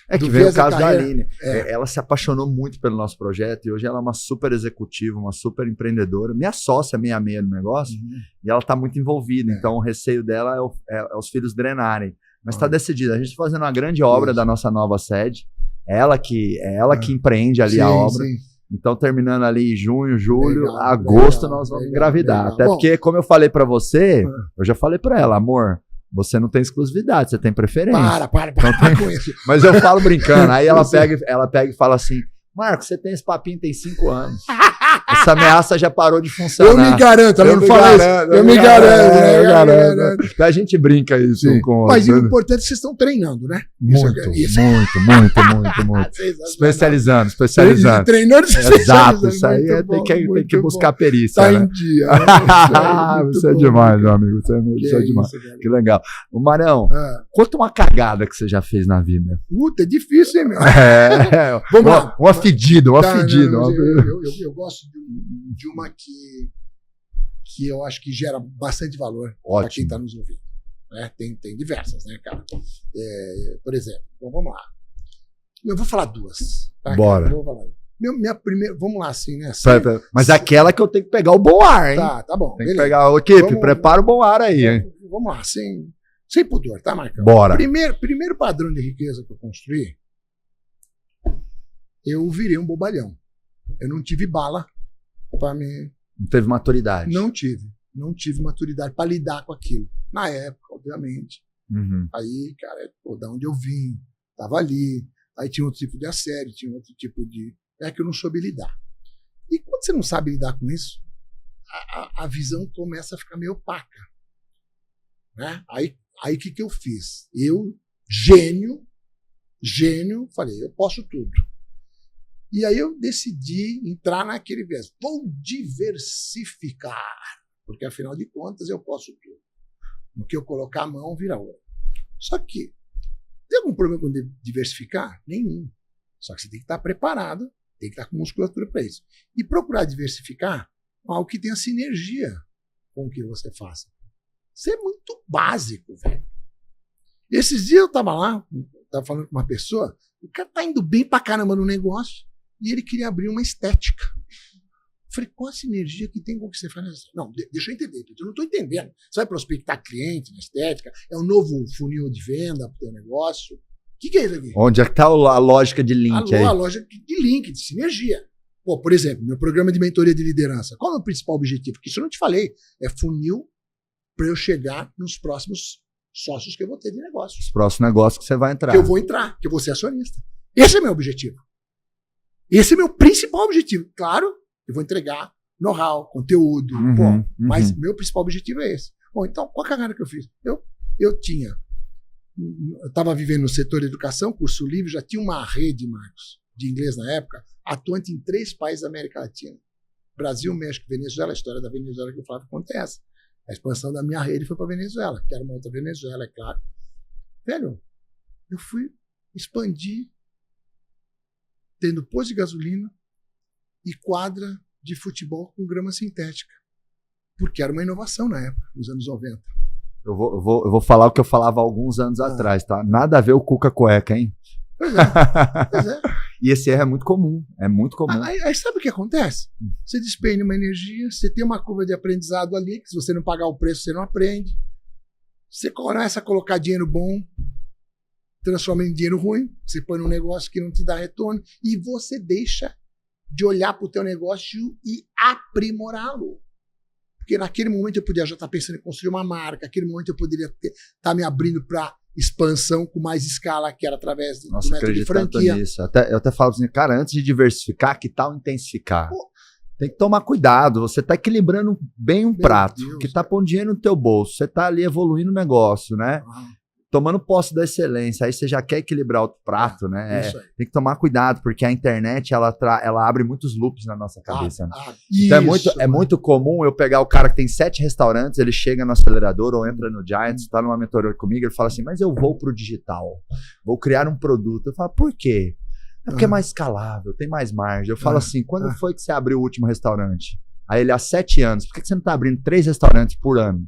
[SPEAKER 2] É que veio o caso da Aline. Ela se apaixonou muito pelo nosso projeto e hoje ela é uma super executiva, uma super empreendedora. Minha sócia, meia no negócio, e ela está muito envolvida. Então o receio dela é os filhos drenarem. Mas está decidida. A gente está fazendo uma grande obra da nossa nova sede. É ela que empreende ali a obra. Sim. Então, terminando ali em junho, julho, agosto, nós vamos engravidar. Até porque, como eu falei para você, eu já falei para ela, amor, você não tem exclusividade, você tem preferência.
[SPEAKER 1] Para com isso.
[SPEAKER 2] Mas eu falo brincando. Aí ela pega e fala assim, Marco, você tem esse papinho tem 5 anos. Essa ameaça já parou de funcionar.
[SPEAKER 1] Eu me garanto, ela não fala isso. Eu me garanto.
[SPEAKER 2] A gente brinca isso com o
[SPEAKER 1] Mas o importante é que vocês estão treinando, né?
[SPEAKER 2] Muito. Especializando.
[SPEAKER 1] Treinando,
[SPEAKER 2] exato, isso aí tem que buscar perícia.
[SPEAKER 1] Tá
[SPEAKER 2] né?
[SPEAKER 1] em dia.
[SPEAKER 2] Você é demais, meu amigo. Você é demais. Que legal. O Marão, conta uma cagada que você já fez na vida.
[SPEAKER 1] Puta, é difícil, hein, meu?
[SPEAKER 2] Vamos lá. Uma fedida.
[SPEAKER 1] Eu gosto de uma que eu acho que gera bastante valor para quem está nos ouvindo. Né? Tem diversas, né, cara? Por exemplo, vamos lá. Eu vou falar duas. Tá,
[SPEAKER 2] bora.
[SPEAKER 1] Vou falar. Minha primeira, vamos lá, assim, né?
[SPEAKER 2] Mas aquela que eu tenho que pegar o bom ar, hein?
[SPEAKER 1] Tá bom.
[SPEAKER 2] Tem que pegar o equipe, prepara o bom ar aí, hein?
[SPEAKER 1] Vamos lá, sem pudor, tá, Marcão?
[SPEAKER 2] Bora.
[SPEAKER 1] Primeiro padrão de riqueza que eu construí, eu virei um bobalhão. Eu não tive bala para me...
[SPEAKER 2] Não teve maturidade.
[SPEAKER 1] Não tive maturidade para lidar com aquilo. Na época, obviamente.
[SPEAKER 2] Uhum.
[SPEAKER 1] Aí, cara, da onde eu vim, tava ali. Aí tinha outro tipo de assédio, tinha outro tipo de... que eu não soube lidar. E quando você não sabe lidar com isso, a visão começa a ficar meio opaca. Né? Aí o que eu fiz? Eu, gênio, falei, eu posso tudo. E aí eu decidi entrar naquele viés. Vou diversificar, porque afinal de contas eu posso tudo. No que eu colocar a mão, vira ouro. Só que, tem algum problema com diversificar? Nenhum. Só que você tem que estar preparado, tem que estar com musculatura para isso. E procurar diversificar algo que tenha sinergia com o que você faça. Isso é muito básico, velho. Esses dias eu estava lá, estava falando com uma pessoa, o cara tá indo bem pra caramba no negócio, e ele queria abrir uma estética. Eu falei, qual a sinergia que tem com o que você faz? Não, deixa eu entender, eu não estou entendendo. Você vai prospectar cliente na estética? É um novo funil de venda para o teu negócio? O que é isso aqui?
[SPEAKER 2] Onde é que está a lógica de link aí?
[SPEAKER 1] A lógica de link, de sinergia. Pô, por exemplo, meu programa de mentoria de liderança. Qual é o principal objetivo? Porque isso eu não te falei. É funil para eu chegar nos próximos sócios que eu vou ter de negócio.
[SPEAKER 2] Os próximos negócios que você vai entrar.
[SPEAKER 1] Que eu vou entrar, que eu vou ser acionista. Esse é meu objetivo. Esse é meu principal objetivo. Claro, eu vou entregar know-how, conteúdo, mas meu principal objetivo é esse. Bom, então, qual a cagada que eu fiz? Eu estava vivendo no setor de educação, curso livre, já tinha uma rede, Marcos, de inglês na época, atuante em 3 países da América Latina. Brasil, México, Venezuela. A história da Venezuela que eu falava acontece. A expansão da minha rede foi para Venezuela, que era uma outra Venezuela, é claro. Velho, eu fui expandir tendo posto de gasolina e quadra de futebol com grama sintética. Porque era uma inovação na época, nos anos 90.
[SPEAKER 2] Eu vou falar o que eu falava há alguns anos atrás, tá? Nada a ver o Cuca Cueca, hein?
[SPEAKER 1] Pois é.
[SPEAKER 2] E esse erro é muito comum.
[SPEAKER 1] Aí sabe o que acontece? Você despende uma energia, você tem uma curva de aprendizado ali, que se você não pagar o preço, você não aprende. Você começa a colocar dinheiro bom, transforma em dinheiro ruim, você põe num negócio que não te dá retorno, e você deixa de olhar para o teu negócio e aprimorá-lo. Porque naquele momento eu podia já estar pensando em construir uma marca, naquele momento eu poderia estar me abrindo para expansão com mais escala, que era através do método de franquia.
[SPEAKER 2] Nisso. Eu até falo assim, cara, antes de diversificar, que tal intensificar? Tem que tomar cuidado, você está equilibrando bem um prato, que está pondo dinheiro no teu bolso, você está ali evoluindo o negócio, né? Tomando posse da excelência, aí você já quer equilibrar o prato, né? Tem que tomar cuidado, porque a internet, ela abre muitos loops na nossa cabeça. Né? Então é muito comum eu pegar o cara que tem 7 restaurantes, ele chega no acelerador ou entra no Giants, está numa mentoria comigo, ele fala assim, mas eu vou pro digital, vou criar um produto. Eu falo, por quê? É porque é mais escalável, tem mais margem. Eu falo assim, quando foi que você abriu o último restaurante? Aí ele, há 7 anos. Por que você não está abrindo 3 restaurantes por ano?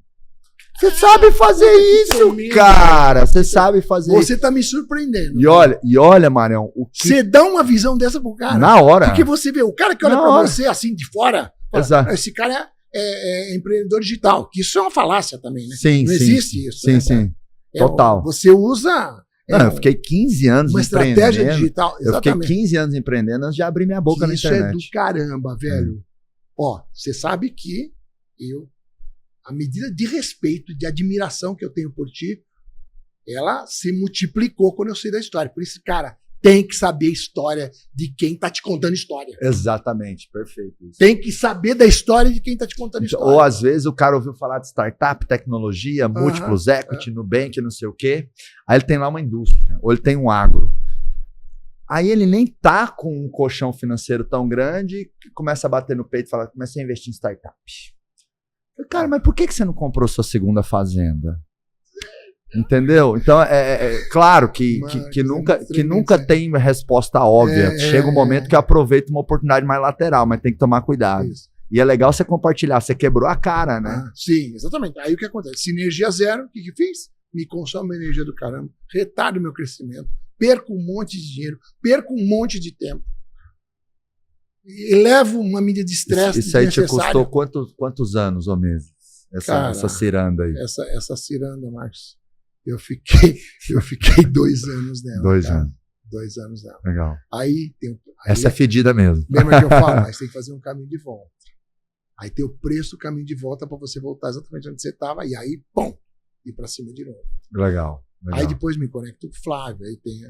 [SPEAKER 2] Você sabe fazer isso, cara. Você sabe fazer isso.
[SPEAKER 1] Você tá me surpreendendo.
[SPEAKER 2] E olha, Marião.
[SPEAKER 1] Você dá uma visão dessa pro cara.
[SPEAKER 2] Na hora.
[SPEAKER 1] Porque você vê, o cara que olha pra você assim de fora, fala, esse cara é empreendedor digital. Que isso é uma falácia também, né?
[SPEAKER 2] Sim,
[SPEAKER 1] não existe isso.
[SPEAKER 2] Sim. Total.
[SPEAKER 1] Você usa...
[SPEAKER 2] eu fiquei 15 anos
[SPEAKER 1] uma
[SPEAKER 2] empreendendo.
[SPEAKER 1] Uma estratégia digital. Exatamente.
[SPEAKER 2] Eu fiquei 15 anos empreendendo antes de abrir minha boca na internet.
[SPEAKER 1] Isso é do caramba, velho. Ó, você sabe que a medida de respeito, de admiração que eu tenho por ti, ela se multiplicou quando eu sei da história. Por isso, cara, tem que saber a história de quem tá te contando história.
[SPEAKER 2] Exatamente, perfeito. Isso.
[SPEAKER 1] Tem que saber da história de quem tá te contando história.
[SPEAKER 2] Ou às vezes o cara ouviu falar de startup, tecnologia, múltiplos equity, Nubank, não sei o quê. Aí ele tem lá uma indústria, ou ele tem um agro. Aí ele nem tá com um colchão financeiro tão grande que começa a bater no peito e fala, comecei a investir em startup. Cara, mas por que você não comprou sua segunda fazenda? Entendeu? Então, claro que nunca tem resposta óbvia. Chega um momento que eu aproveito uma oportunidade mais lateral, mas tem que tomar cuidado. Isso. E é legal você compartilhar. Você quebrou a cara, né?
[SPEAKER 1] Sim, exatamente. Aí o que acontece? Sinergia zero, o que fiz? Me consome energia do caramba, retardo meu crescimento, perco um monte de dinheiro, perco um monte de tempo. Elevo uma mídia de estresse.
[SPEAKER 2] Isso aí te custou quantos anos ou meses? Essa ciranda aí.
[SPEAKER 1] Essa ciranda, Marcos. Eu fiquei 2 anos nela.
[SPEAKER 2] 2 anos.
[SPEAKER 1] 2 anos nela.
[SPEAKER 2] Legal.
[SPEAKER 1] Aí
[SPEAKER 2] essa é fedida mesmo.
[SPEAKER 1] Lembra que eu falo? Mas tem que fazer um caminho de volta. Aí tem o preço do caminho de volta para você voltar exatamente onde você estava. E aí, pum, ir para cima de novo.
[SPEAKER 2] Legal.
[SPEAKER 1] Aí depois me conecto com o Flávio. Aí tem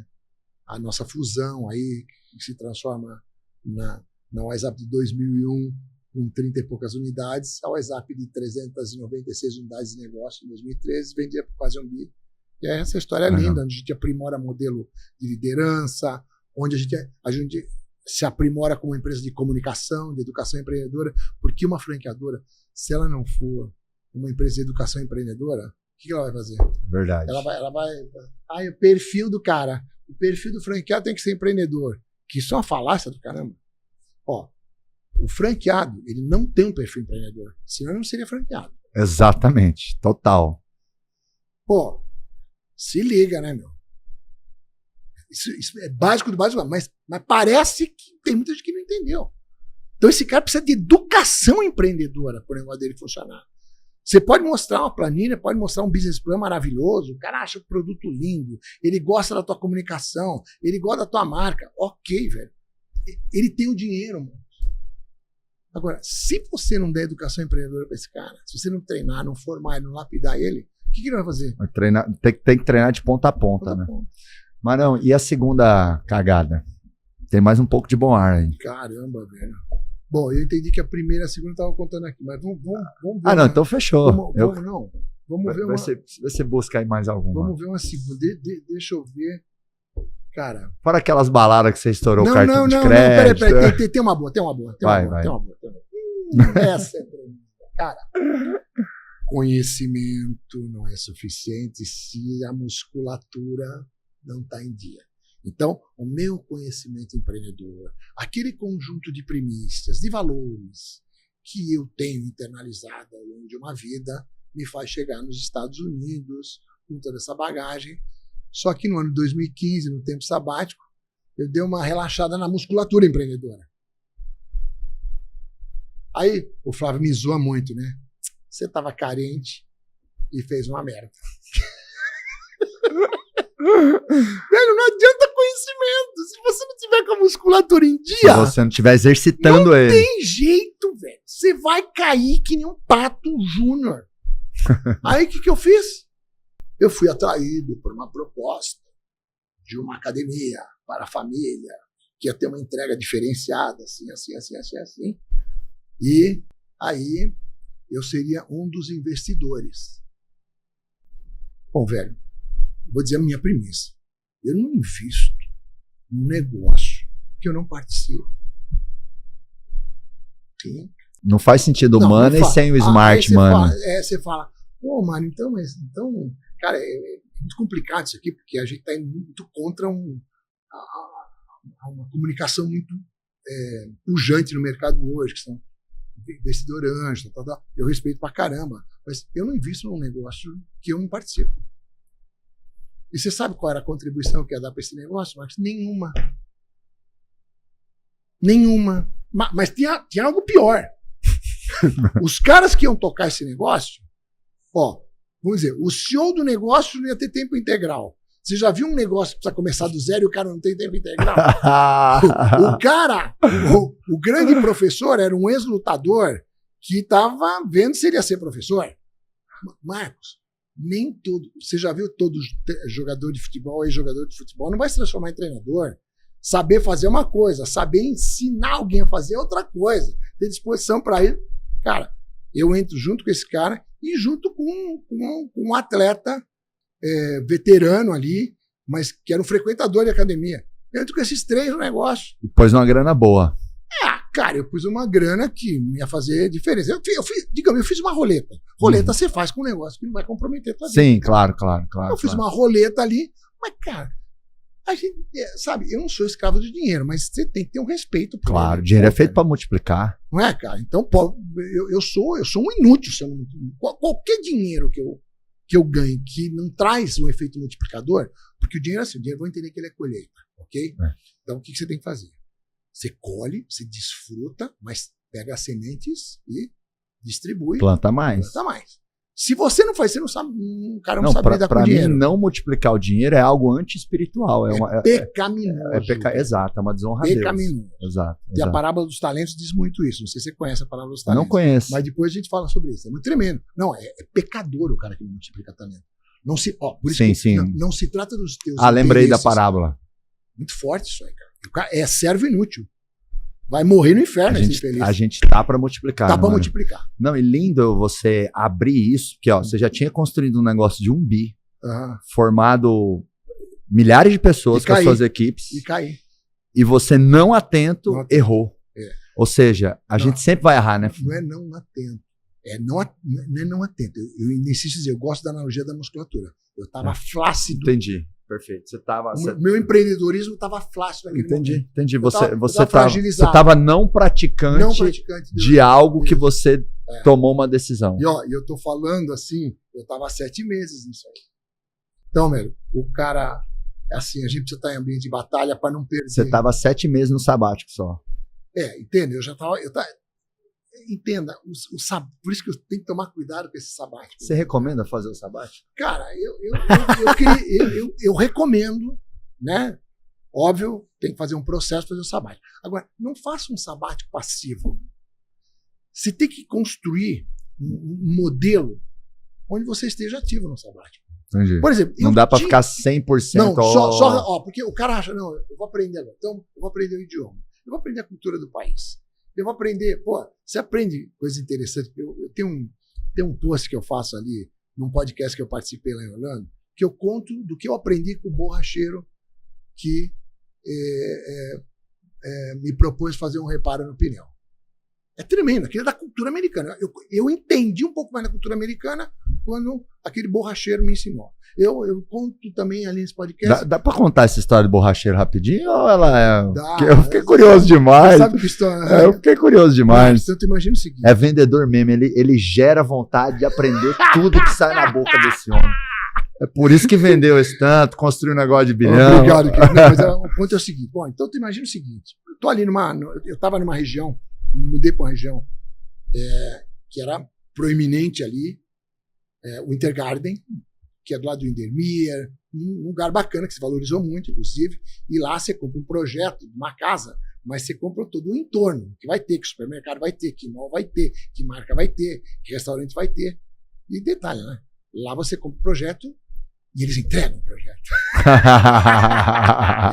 [SPEAKER 1] a nossa fusão aí, que se transforma na WhatsApp de 2001, com 30 e poucas unidades. A WhatsApp de 396 unidades de negócio em 2013, vendia por quase 1 bi. E essa história é linda, onde a gente aprimora modelo de liderança, onde a gente se aprimora como empresa de comunicação, de educação empreendedora, porque uma franqueadora, se ela não for uma empresa de educação empreendedora, o que ela vai fazer?
[SPEAKER 2] Verdade.
[SPEAKER 1] Ela vai o perfil do cara, o perfil do franqueado tem que ser empreendedor, que isso é uma falácia do caramba. Ó, o franqueado, ele não tem um perfil empreendedor, senão ele não seria franqueado.
[SPEAKER 2] Exatamente, total.
[SPEAKER 1] Pô, se liga, né, meu? Isso é básico do básico, mas parece que tem muita gente que não entendeu. Então esse cara precisa de educação empreendedora para o negócio dele funcionar. Você pode mostrar uma planilha, pode mostrar um business plan maravilhoso, o cara acha o produto lindo, ele gosta da tua comunicação, ele gosta da tua marca. Ok, velho. Ele tem o dinheiro, mano. Agora, se você não der educação empreendedora para esse cara, se você não treinar, não formar, não lapidar ele, o que ele vai fazer?
[SPEAKER 2] Vai treinar, tem que treinar de ponta a ponta, né? Marão, e a segunda cagada? Tem mais um pouco de bom ar aí.
[SPEAKER 1] Caramba, velho. Bom, eu entendi que a primeira e a segunda estavam contando aqui, mas vamos ver.
[SPEAKER 2] Ah, não, então fechou.
[SPEAKER 1] Vamos ver uma...
[SPEAKER 2] Você busca aí mais alguma.
[SPEAKER 1] Vamos ver uma segunda. Deixa eu ver. Cara...
[SPEAKER 2] Fora aquelas baladas que você estourou o cartão de crédito.
[SPEAKER 1] Não, peraí. Tem uma boa.
[SPEAKER 2] Vai.
[SPEAKER 1] Essa é tremenda. Cara, conhecimento não é suficiente se a musculatura não está em dia. Então, o meu conhecimento empreendedor, aquele conjunto de premissas, de valores que eu tenho internalizado ao longo de uma vida, me faz chegar nos Estados Unidos com toda essa bagagem. Só que no ano de 2015, no tempo sabático, eu dei uma relaxada na musculatura empreendedora. Aí o Flávio me zoa muito, né? Você estava carente e fez uma merda. Velho, não adianta conhecimento. Se você não tiver com a musculatura em dia...
[SPEAKER 2] Se você não estiver exercitando ele.
[SPEAKER 1] Não tem jeito, velho. Você vai cair que nem um pato júnior. Aí o que eu fiz? Eu fui atraído por uma proposta de uma academia para a família, que ia ter uma entrega diferenciada, assim. E aí eu seria um dos investidores. Bom, velho, vou dizer a minha premissa. Eu não invisto num negócio que eu não participo. Sim.
[SPEAKER 2] Não faz sentido o money sem o smart money.
[SPEAKER 1] Você fala, pô, mano, então, cara, é muito complicado isso aqui, porque a gente está muito contra uma comunicação muito pujante no mercado hoje, que são investidor anjo, tal. Eu respeito pra caramba, mas eu não invisto num negócio que eu não participo. E você sabe qual era a contribuição que ia dar para esse negócio, Marcos? Nenhuma. Mas tinha algo pior. Os caras que iam tocar esse negócio, vamos dizer, o CEO do negócio não ia ter tempo integral. Você já viu um negócio que precisa começar do zero e o cara não tem tempo integral? O grande professor era um ex-lutador que estava vendo se ele ia ser professor. Marcos, nem tudo. Você já viu todo jogador de futebol, ex-jogador de futebol, não vai se transformar em treinador. Saber fazer uma coisa, saber ensinar alguém a fazer outra coisa, ter disposição para ir. Cara, eu entro junto com esse cara e junto com um atleta veterano ali, mas que era um frequentador de academia. Eu entro com esses 3 no negócio.
[SPEAKER 2] E pôs uma grana boa.
[SPEAKER 1] Cara, eu pus uma grana que ia fazer diferença. Eu fiz uma roleta. Roleta você faz com um negócio que não vai comprometer a tua vida.
[SPEAKER 2] Sim, claro.
[SPEAKER 1] Eu fiz uma roleta ali, mas, cara, a gente, sabe, eu não sou escravo do dinheiro, mas você tem que ter um respeito por ele.
[SPEAKER 2] Claro, dinheiro é feito para multiplicar.
[SPEAKER 1] Não é, cara? Então, eu sou um inútil. Qualquer dinheiro que eu ganhe que não traz um efeito multiplicador, porque o dinheiro, assim, o dinheiro, eu vou entender que ele é colheita, ok? Então, o que você tem que fazer? Você colhe, você desfruta, mas pega as sementes e distribui.
[SPEAKER 2] Planta mais.
[SPEAKER 1] Se você não faz, você não sabe, o cara não sabe lidar com dinheiro.
[SPEAKER 2] Pra mim, não multiplicar o dinheiro é algo anti-espiritual. É
[SPEAKER 1] pecaminoso.
[SPEAKER 2] Exato, é uma desonra a Deus.
[SPEAKER 1] Pecaminoso.
[SPEAKER 2] Exato.
[SPEAKER 1] E a parábola dos talentos diz muito isso. Não sei se você conhece a parábola dos talentos.
[SPEAKER 2] Não conheço.
[SPEAKER 1] Mas depois a gente fala sobre isso. É muito tremendo. Não, é pecador o cara que não multiplica talento. Não se, por isso
[SPEAKER 2] sim.
[SPEAKER 1] Não se trata dos teus
[SPEAKER 2] lembrei da parábola.
[SPEAKER 1] Muito forte isso aí, cara. O cara é servo inútil. Vai morrer no inferno esse infeliz.
[SPEAKER 2] A gente tá para multiplicar.
[SPEAKER 1] Tá para multiplicar.
[SPEAKER 2] Não, e lindo você abrir isso, porque você já tinha construído um negócio de 1 bi, formado milhares de pessoas com as suas equipes.
[SPEAKER 1] E cair.
[SPEAKER 2] E você não atento, errou. Ou seja, a
[SPEAKER 1] não,
[SPEAKER 2] gente sempre vai errar, né?
[SPEAKER 1] Não é não atento. Não é não atento. Eu insisto em dizer, eu gosto da analogia da musculatura. Eu estava flácido.
[SPEAKER 2] Entendi. Perfeito.
[SPEAKER 1] Meu empreendedorismo estava flácido naquele momento.
[SPEAKER 2] Entendi. Você estava não praticante de algo que você tomou uma decisão.
[SPEAKER 1] E eu tô falando assim, eu estava há 7 meses nisso aí. Então, velho, o cara, assim, a gente precisa estar em ambiente de batalha para não perder.
[SPEAKER 2] Você estava 7 meses no sabático só.
[SPEAKER 1] Entende? Entenda, por isso que eu tenho que tomar cuidado com esse sabático.
[SPEAKER 2] Você recomenda fazer o sabático?
[SPEAKER 1] Cara, eu recomendo, né? Óbvio, tem que fazer um processo para fazer o sabático. Agora, não faça um sabático passivo. Você tem que construir um modelo onde você esteja ativo no sabático.
[SPEAKER 2] Entendi.
[SPEAKER 1] Por exemplo,
[SPEAKER 2] não dá para ficar 100%.
[SPEAKER 1] Não, só porque o cara acha, não, eu vou aprender agora. Então, eu vou aprender o idioma. Eu vou aprender a cultura do país. Eu vou aprender, você aprende coisas interessantes. Eu tenho um post que eu faço ali, num podcast que eu participei lá em Orlando, que eu conto do que eu aprendi com o borracheiro que me propôs fazer um reparo no pneu. É tremendo, aquilo é da cultura americana. Eu entendi um pouco mais da cultura americana quando aquele borracheiro me ensinou. Eu conto também ali nesse podcast.
[SPEAKER 2] Dá pra contar essa história do borracheiro rapidinho? Ou ela é.
[SPEAKER 1] Dá,
[SPEAKER 2] eu fiquei curioso demais.
[SPEAKER 1] Sabe que história?
[SPEAKER 2] Eu fiquei curioso demais.
[SPEAKER 1] Então, tu imagina o seguinte:
[SPEAKER 2] é vendedor mesmo, ele gera vontade de aprender tudo que sai na boca desse homem. É por isso que vendeu esse tanto, construiu um negócio de bilhão.
[SPEAKER 1] Obrigado, querido. Não, mas o ponto é o seguinte: bom, então tu imagina o seguinte: eu tô ali eu estava numa região, mudei para uma região que era proeminente ali, o Intergarden, que é do lado do Indermere, um lugar bacana que se valorizou muito, inclusive, e lá você compra um projeto, uma casa, mas você compra todo o entorno, que vai ter, que supermercado vai ter, que mall vai ter, que marca vai ter, que restaurante vai ter. E detalhe, né? Lá você compra o projeto e eles entregam o projeto.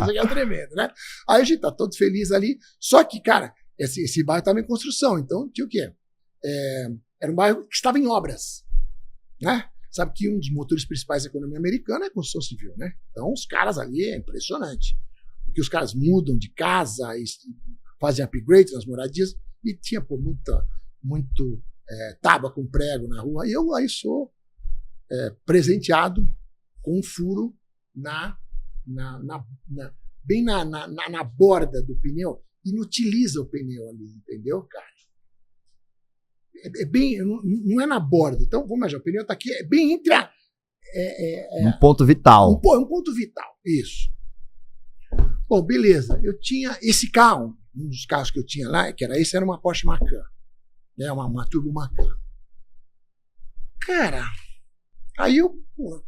[SPEAKER 1] Isso aqui é tremendo, né? Aí a gente tá todo feliz ali, só que, cara, esse bairro estava em construção, então tinha o quê? Era um bairro que estava em obras, né? Sabe que um dos motores principais da economia americana é a construção civil, né? Então os caras ali é impressionante, porque os caras mudam de casa, fazem upgrades nas moradias, e tinha muito tábua com prego na rua, e eu aí sou presenteado com um furo bem na borda do pneu, inutiliza o pneu ali, entendeu, cara? Não é na borda. Então, vamos imaginar, o pneu está aqui, é bem entre
[SPEAKER 2] um ponto vital.
[SPEAKER 1] Um ponto vital, isso. Bom, beleza. Eu tinha esse carro, um dos carros que eu tinha lá, era uma Porsche Macan, né, uma Turbo Macan. Cara, aí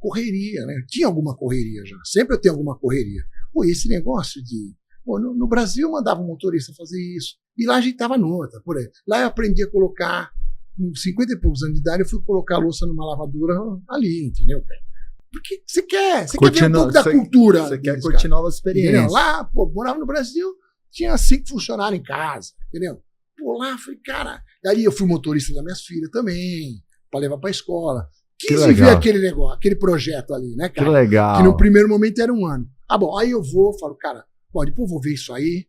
[SPEAKER 1] correria, né? Eu tinha alguma correria já. Sempre eu tenho alguma correria. Esse negócio de... no Brasil eu mandava um motorista fazer isso. E lá a gente estava noutra, por aí. Lá eu aprendi a colocar com 50 e poucos anos de idade, eu fui colocar a louça numa lavadora ali, entendeu, cara? Porque você quer ver um pouco da cultura.
[SPEAKER 2] Você quer curtir novas experiências.
[SPEAKER 1] Entendeu? Lá, pô, morava no Brasil, tinha 5 funcionários em casa, entendeu? Pô, lá, falei, cara... Daí eu fui motorista das minhas filhas também, para levar para a escola. Quis ver aquele negócio, aquele projeto ali, né, cara?
[SPEAKER 2] Que legal.
[SPEAKER 1] Que no primeiro momento era 1 ano. Bom, aí eu falo, cara, bom, depois eu vou ver isso aí,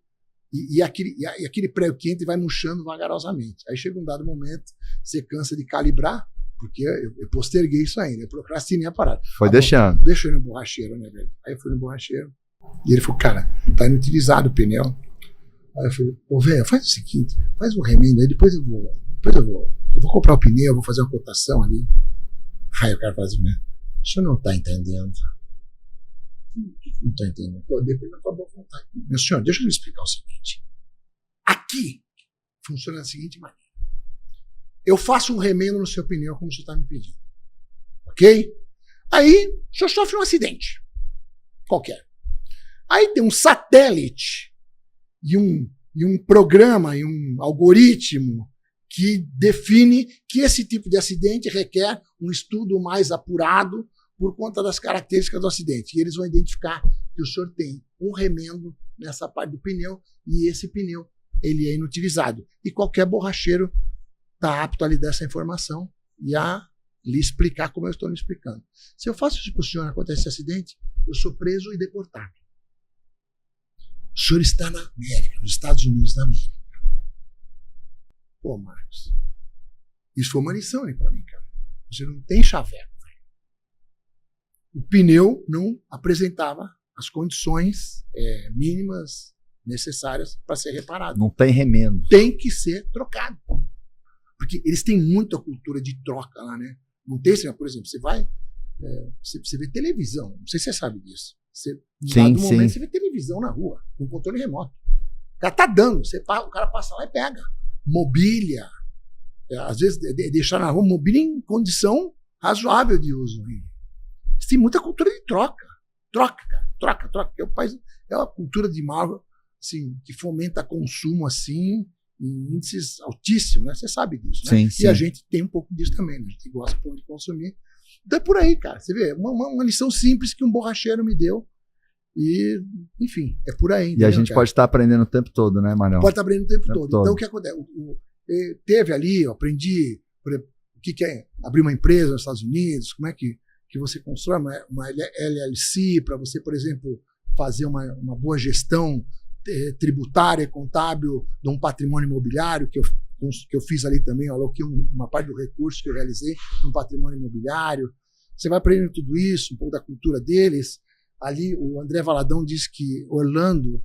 [SPEAKER 1] e aquele prego quente vai murchando vagarosamente. Aí chega um dado momento, você cansa de calibrar, porque eu posterguei isso ainda, eu procrastinei a parada.
[SPEAKER 2] Foi deixando.
[SPEAKER 1] Deixa eu ir no borracheiro, né, velho? Aí eu fui no borracheiro, e ele falou, cara, tá inutilizado o pneu. Aí eu falei, pô, velho, faz o seguinte, faz um remendo aí, depois eu vou comprar o pneu, vou fazer uma cotação ali. Aí o cara faz assim, o senhor não tá entendendo. Não tô entendendo. Pô, depende da tua boa vontade. Meu senhor, deixa eu lhe explicar o seguinte. Aqui funciona da seguinte maneira. Eu faço um remendo no seu pneu como o senhor está me pedindo. Ok? Aí o senhor sofre um acidente. Qualquer. Aí tem um satélite e um programa e um algoritmo que define que esse tipo de acidente requer um estudo mais apurado por conta das características do acidente. E eles vão identificar que o senhor tem um remendo nessa parte do pneu e esse pneu ele é inutilizado. E qualquer borracheiro está apto a lhe dar essa informação e a lhe explicar como eu estou lhe explicando. Se eu faço isso para o senhor e acontece esse acidente, eu sou preso e deportado. O senhor está na América, nos Estados Unidos da América. Pô, Marcos, isso foi uma lição para mim, cara. Você não tem chaveco. O pneu não apresentava as condições mínimas necessárias para ser reparado.
[SPEAKER 2] Não tem remendo.
[SPEAKER 1] Tem que ser trocado. Porque eles têm muita cultura de troca lá, né? Não tem, por exemplo, você vai... você vê televisão, não sei se você sabe disso. No momento você vê televisão na rua, com controle remoto. O cara tá dando, o cara passa lá e pega. Mobília. Às vezes, deixar na rua mobília em condição razoável de uso. Eles têm muita cultura de troca. Troca, cara. Troca. É uma cultura de Marvel, assim, que fomenta consumo assim, em índices altíssimos, né? Você sabe disso, né?
[SPEAKER 2] Sim.
[SPEAKER 1] E a gente tem um pouco disso também, né? A gente gosta um pouco de consumir. Então é por aí, cara. Você vê, uma lição simples que um borracheiro me deu. E, enfim, é por aí.
[SPEAKER 2] E a gente pode estar aprendendo o tempo todo, né, Marão?
[SPEAKER 1] Pode estar aprendendo o tempo todo. Então, o que acontece? Teve ali, eu aprendi, por exemplo, o que é abrir uma empresa nos Estados Unidos, como é que você constrói uma LLC para você, por exemplo, fazer uma boa gestão tributária, contábil de um patrimônio imobiliário, que eu fiz ali também, eu aloquei uma parte do recurso que eu realizei no patrimônio imobiliário. Você vai aprendendo tudo isso, um pouco da cultura deles. Ali o André Valadão disse que Orlando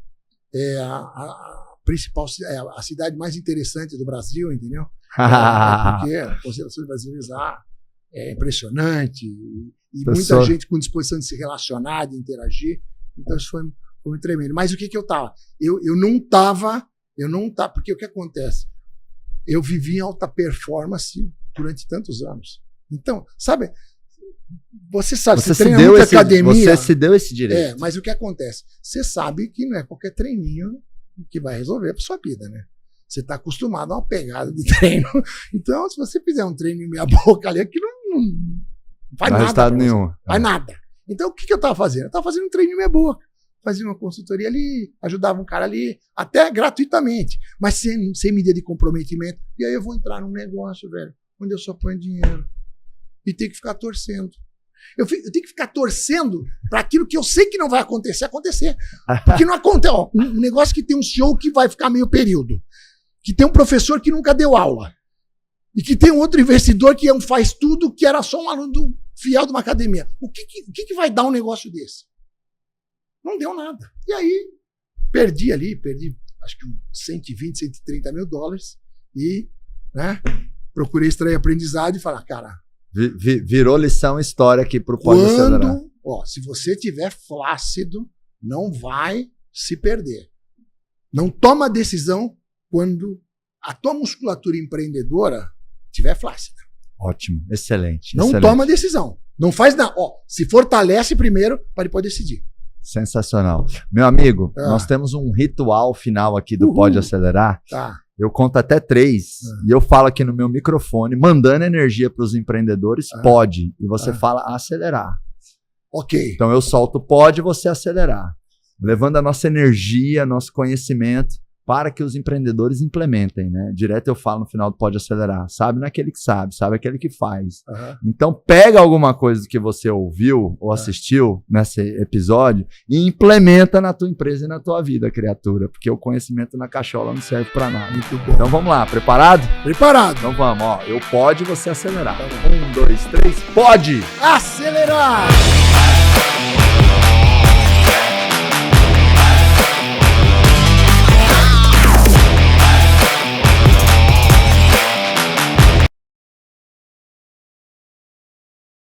[SPEAKER 1] é a principal, a cidade mais interessante do Brasil, entendeu? Porque a consideração brasileira é impressionante e muita gente com disposição de se relacionar, de interagir. Então isso foi muito tremendo. Mas o que eu estava? Eu não estava, porque o que acontece? Eu vivi em alta performance durante tantos anos. Então, sabe, você sabe, você treina muita academia.
[SPEAKER 2] Você se deu esse direito.
[SPEAKER 1] Mas o que acontece? Você sabe que não é qualquer treininho que vai resolver para sua vida, né? Você está acostumado a uma pegada de treino. Então, se você fizer um treino meia boca ali, aquilo não vai nada.
[SPEAKER 2] Resultado nenhum.
[SPEAKER 1] Vai nada. Então, o que eu estava fazendo? Eu estava fazendo um treino meia boca. Fazia uma consultoria ali, ajudava um cara ali, até gratuitamente, mas sem medida de comprometimento. E aí eu vou entrar num negócio, velho, onde eu só ponho dinheiro. E tenho que ficar torcendo. Eu tenho que ficar torcendo para aquilo que eu sei que não vai acontecer. Porque não acontece. Ó, um negócio que tem um show que vai ficar meio período, que tem um professor que nunca deu aula, e que tem um outro investidor que faz tudo, que era só um aluno fiel de uma academia. O que vai dar um negócio desse? Não deu nada. E aí, perdi acho que 120, 130 mil dólares e, né, procurei extrair aprendizado e falar, cara...
[SPEAKER 2] Virou lição história aqui para o Pode Acelerar.
[SPEAKER 1] Se você tiver flácido, não vai se perder. Não toma decisão quando a tua musculatura empreendedora estiver flácida.
[SPEAKER 2] Ótimo, excelente.
[SPEAKER 1] Não toma decisão. Não faz nada. Se fortalece primeiro para depois decidir.
[SPEAKER 2] Sensacional. Meu amigo, nós temos um ritual final aqui do Pode Acelerar, eu conto até 3 e eu falo aqui no meu microfone, mandando energia para os empreendedores, pode. E você fala acelerar.
[SPEAKER 1] Ok.
[SPEAKER 2] Então eu solto pode e você acelerar. Levando a nossa energia, nosso conhecimento para que os empreendedores implementem, né? Direto eu falo no final do pode acelerar. Sabe naquele que sabe aquele que faz. Então pega alguma coisa que você ouviu ou assistiu nesse episódio e implementa na tua empresa e na tua vida, criatura. Porque o conhecimento na cachola não serve para nada.
[SPEAKER 1] Muito bom.
[SPEAKER 2] Então vamos lá, preparado?
[SPEAKER 1] Preparado.
[SPEAKER 2] Então vamos, ó. Eu pode, você acelerar. 1, 2, 3, pode!
[SPEAKER 1] Acelerar!